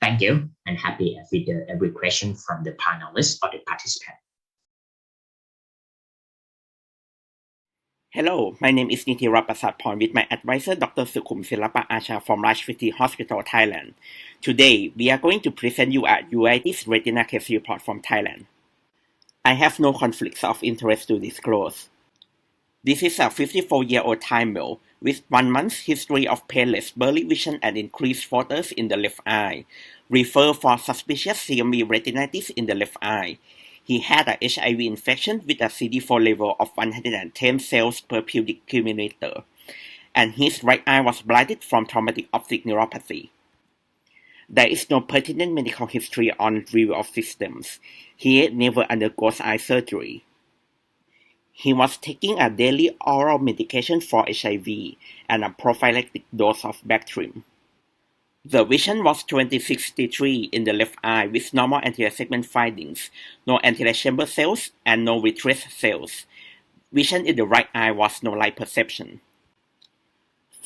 Thank you, and happy with every question from the panelists or the participant. Hello, my name is Nitee Ratprasatporn with my advisor Dr. Sukhum Silapa Acha from Rajavithi Hospital, Thailand. Today, we are going to present you a uveitis retina case report from Thailand. I have no conflicts of interest to disclose. This is a 54-year-old Thai male with 1 month's history of painless blurry vision and increased photos in the left eye. Refer for suspicious CMV retinitis in the left eye. He had a HIV infection with a CD4 level of 110 cells per cubic millimeter, and his right eye was blinded from traumatic optic neuropathy. There is no pertinent medical history on review of systems. He never undergoes eye surgery. He was taking a daily oral medication for HIV and a prophylactic dose of Bactrim. The vision was 20/63 in the left eye with normal anterior segment findings, no anterior chamber cells, and no vitreous cells. Vision in the right eye was no light perception.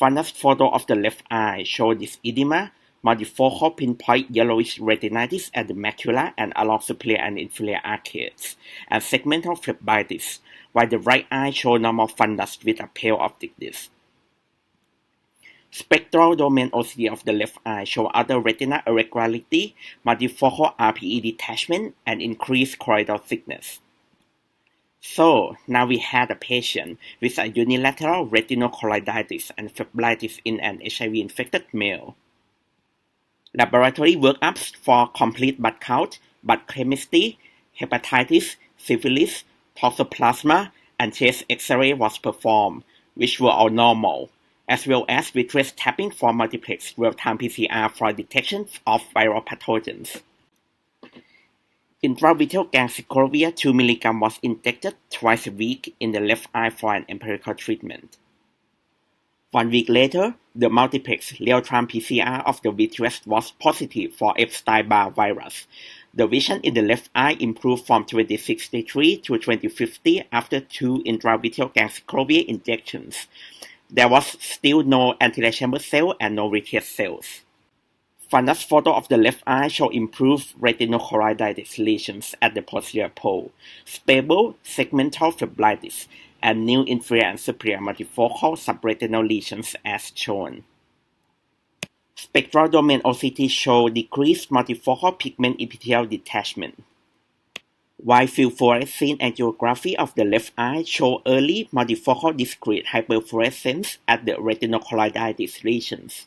Fundus photo of the left eye showed this edema, multifocal pinpoint yellowish retinitis at the macula and along superior and inferior arcades, and segmental phlebitis, while the right eye showed normal fundus with a pale optic disc. Spectral domain OCT of the left eye show other retinal irregularity, multifocal RPE detachment, and increased choroidal thickness. So, now we had a patient with a unilateral retinochoroiditis and phlebitis in an HIV-infected male. Laboratory workups for complete blood count, blood chemistry, hepatitis, syphilis, toxoplasma, and chest X-ray was performed, which were all normal, as well as vitreous tapping for multiplex real-time PCR for detection of viral pathogens. Intravitreal gangsyclovir 2 mg was injected twice a week in the left eye for an empirical treatment. 1 week later, the multiplex real-time PCR of the vitreous was positive for Epstein-Barr virus. The vision in the left eye improved from 2063 to 2050 after 2 intravitreal gangsyclovir injections. There was still no anterior chamber cell and no vitreous cells. Fundus photo of the left eye show improved retinochoroiditis lesions at the posterior pole, stable segmental phlebitis, and new inferior and superior multifocal subretinal lesions as shown. Spectral domain OCT show decreased multifocal pigment epithelial detachment. While field fluorescein angiography of the left eye show early multifocal discrete hyperfluorescence at the retinochoroiditis lesions.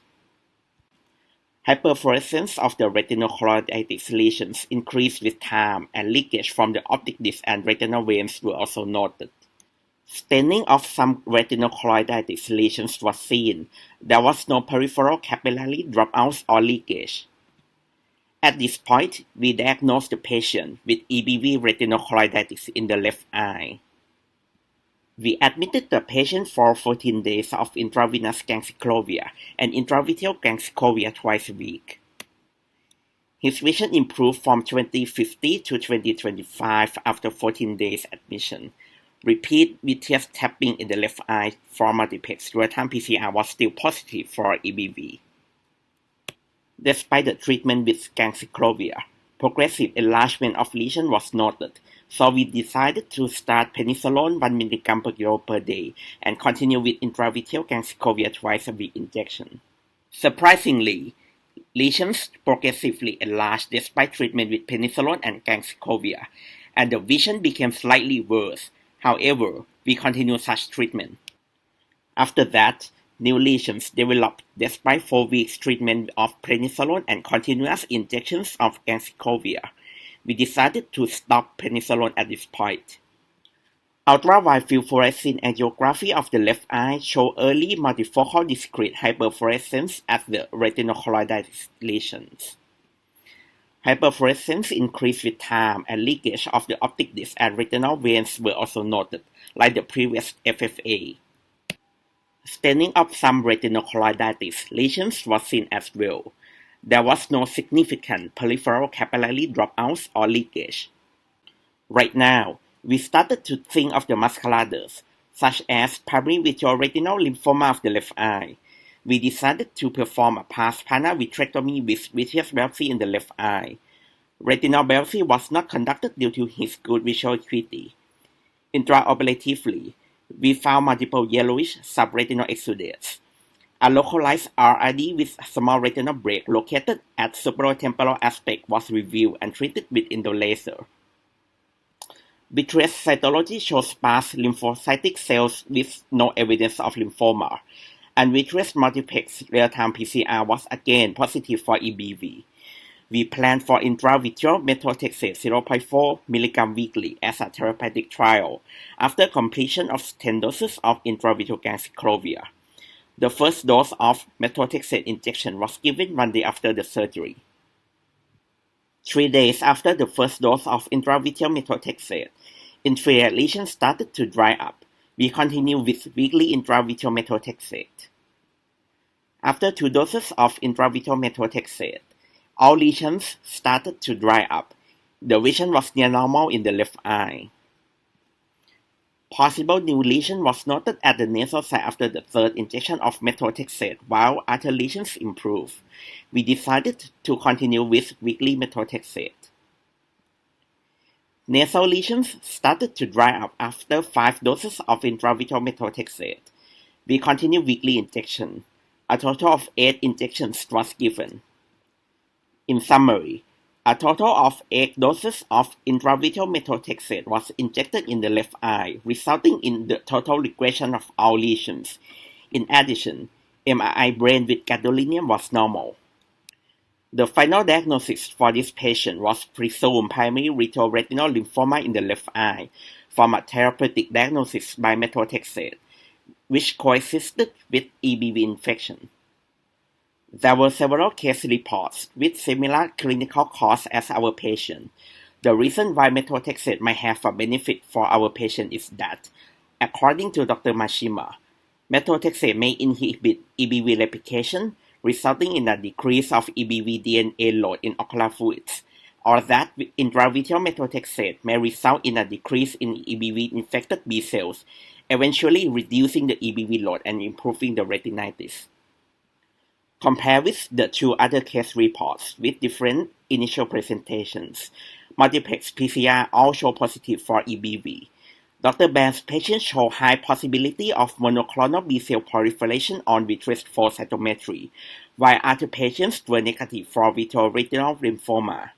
Hyperfluorescence of the retinochoroiditis lesions increased with time, and leakage from the optic disc and retinal veins were also noted. Staining of some retinochoroiditis lesions was seen. There was no peripheral capillary dropouts or leakage. At this point, we diagnosed the patient with EBV retinochoroiditis in the left eye. We admitted the patient for 14 days of intravenous gangsyclovir and intravitreal gangsyclovir twice a week. His vision improved from 2050 to 2025 after 14 days admission. Repeat vitreous tapping in the left eye for multiplex real-time PCR was still positive for EBV. Despite the treatment with gangsyclovir, progressive enlargement of lesion was noted, so we decided to start prednisolone 1 mg per kilo per day and continue with intravitreal gangsyclovir twice a week injection. Surprisingly, lesions progressively enlarged despite treatment with prednisolone and gangsyclovir, and the vision became slightly worse. However, we continued such treatment. After that, new lesions developed despite 4 weeks treatment of prednisolone and continuous injections of gangsyclovir. We decided to stop prednisolone at this point. Ultraviolet field fluorescein angiography of the left eye showed early multifocal discrete hyperfluorescence at the retinochoroiditis lesions. Hyperfluorescence increased with time, and leakage of the optic disc and retinal veins were also noted, like the previous FFA. Staining of some retinochoroiditis lesions was seen as well. There was no significant peripheral capillary dropouts or leakage. Right now, we started to think of the musculators, such as primary vitreoretinal lymphoma of the left eye. We decided to perform a pars-plana vitrectomy with vitreous biopsy in the left eye. Retinal biopsy was not conducted due to his good visual acuity. Intraoperatively, we found multiple yellowish subretinal exudates. A localized RID with small retinal break located at supratemporal aspect was reviewed and treated with indolaser. Vitreous cytology shows sparse lymphocytic cells with no evidence of lymphoma, and vitreous multiplex real-time PCR was again positive for EBV. We plan for intravitreal methotrexate 0.4 mg weekly as a therapeutic trial after completion of 10 doses of intravitreal ganciclovir. The first dose of methotrexate injection was given 1 day after the surgery. 3 days after the first dose of intravitreal methotrexate, inferior lesions started to dry up. We continue with weekly intravitreal methotrexate. After 2 doses of intravitreal methotrexate, all lesions started to dry up. The vision was near normal in the left eye. Possible new lesion was noted at the nasal side after the third injection of methotrexate, while other lesions improved. We decided to continue with weekly methotrexate. Nasal lesions started to dry up after 5 doses of intravitreal methotrexate. We continue weekly injection. A total of 8 injections was given. In summary, a total of 8 doses of intravitreal methotrexate was injected in the left eye, resulting in the total regression of all lesions. In addition, MRI brain with gadolinium was normal. The final diagnosis for this patient was presumed primary vitreoretinal lymphoma in the left eye from a therapeutic diagnosis by methotrexate, which coexisted with EBV infection. There were several case reports with similar clinical course as our patient. The reason why methotrexate might have a benefit for our patient is that, according to Dr. Mashima, methotrexate may inhibit EBV replication, resulting in a decrease of EBV DNA load in ocular fluids, or that intravitreal methotrexate may result in a decrease in EBV-infected B cells, eventually reducing the EBV load and improving the retinitis. Compare with the 2 other case reports with different initial presentations. Multiplex PCR all show positive for EBV. Dr. Baer's patients show high possibility of monoclonal B-cell proliferation on vitreous flow cytometry, while other patients were negative for vitreoretinal lymphoma.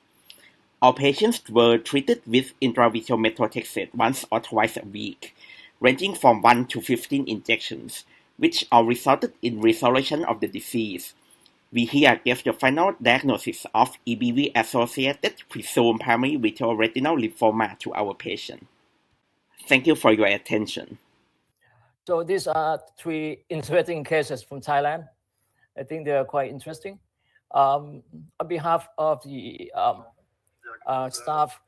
All patients were treated with intravitreal methotrexate once or twice a week, ranging from 1 to 15 injections, which all resulted in resolution of the disease. We here gave the final diagnosis of EBV-associated presumed primary vitreoretinal lymphoma to our patient. Thank you for your attention. So these are 3 interesting cases from Thailand. I think they are quite interesting. On behalf of the staff,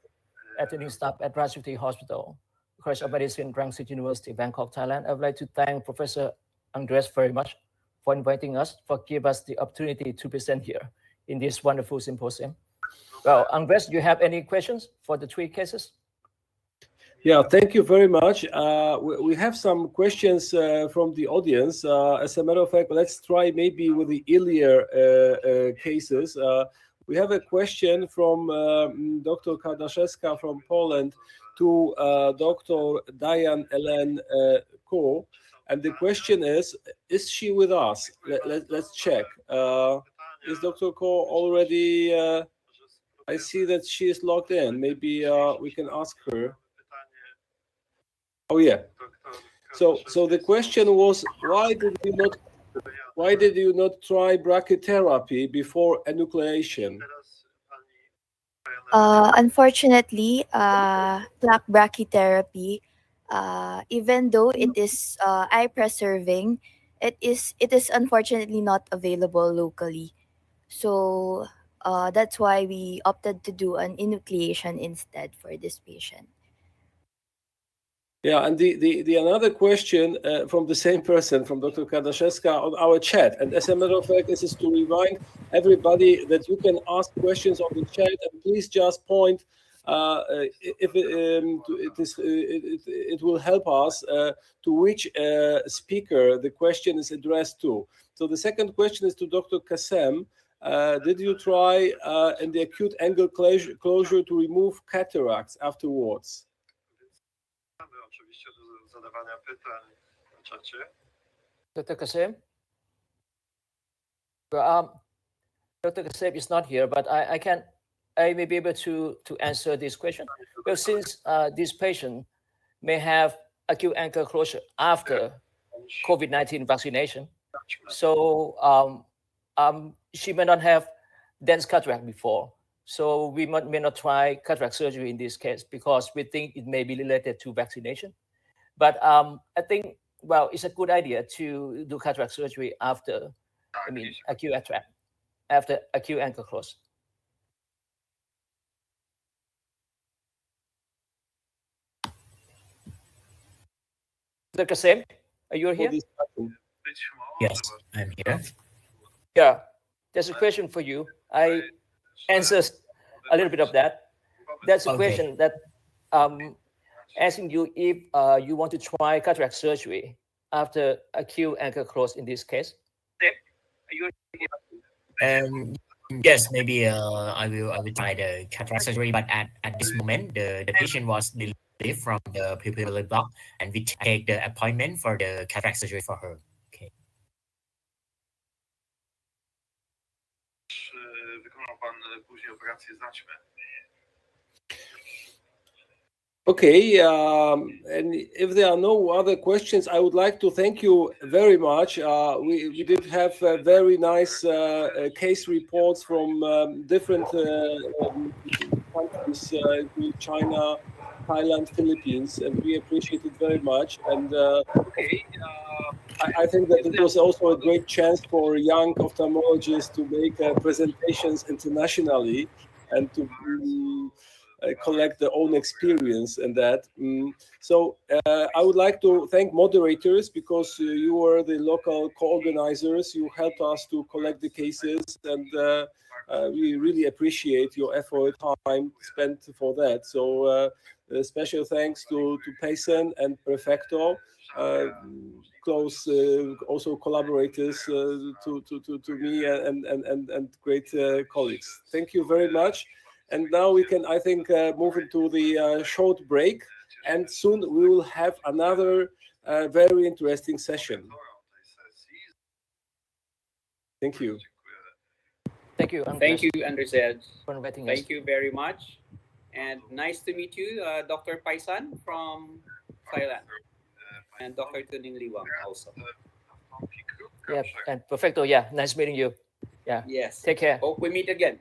attending staff at Rajavithi Hospital, College of Medicine, Rang Sit University, Bangkok, Thailand, I would like to thank Professor Andres very much for inviting us, for giving us the opportunity to present here in this wonderful symposium. Well, Andres, do you have any questions for the 3 cases? Yeah, thank you very much. We have some questions from the audience. As a matter of fact, let's try maybe with the earlier cases. We have a question from Dr. Kardaszewska from Poland to Dr. Diane Ellen Ko. And the question is she with us? Let's check. Is Dr. Ko already? I see that she is logged in. Maybe we can ask her. Oh yeah. So the question was, why did you not try brachytherapy before enucleation? Unfortunately, plaque brachytherapy, even though it is eye preserving, it is unfortunately not available locally. So that's why we opted to do an enucleation instead for this patient. Yeah, and the another question from the same person, from Dr. Kardaszewska, on our chat. And as a matter of fact, this is to remind everybody that you can ask questions on the chat, and please just point if it will help us to which speaker the question is addressed to. So the second question is to Dr. Kasem. Did you try in the acute angle closure to remove cataracts afterwards? Dr. Kasem? Well, Dr. Kasem is not here, but I may be able to answer this question. Well, since this patient may have acute angle closure after COVID-19 vaccination, so she may not have dense cataract before. So we may not try cataract surgery in this case because we think it may be related to vaccination. But I think, well, it's a good idea to do cataract surgery after, acute cataract, after acute angle close. Dr. Kasem, are you here? Yes, I'm here. Yeah, there's a question for you. I answered a little bit of that. That's a question that asking you if you want to try cataract surgery after acute angle close in this case. Yes, maybe I will try the cataract surgery, but at this moment the patient was relieved from the pupillary block, and we take the appointment for the cataract surgery for her. Okay. Okay, and if there are no other questions, I would like to thank you very much. We did have very nice case reports from different countries, including China, Thailand, Philippines, and we appreciate it very much. And I think that it was also a great chance for young ophthalmologists to make presentations internationally and to collect their own experience in that. So I would like to thank moderators because you were the local co-organizers. You helped us to collect the cases, and we really appreciate your effort, time spent for that. So special thanks to Payson and Perfecto, close also collaborators to me and great colleagues. Thank you very much. And now we can, I think, move into the short break, and soon we will have another very interesting session. Thank you. Thank you. Thank you, Andrzej. For inviting us. Thank you very much. And nice to meet you, Dr. Paisan from Thailand. And Dr. Ningli Wang also. Yeah, and Perfecto, yeah, nice meeting you. Yeah. Yes. Take care. Hope we meet again.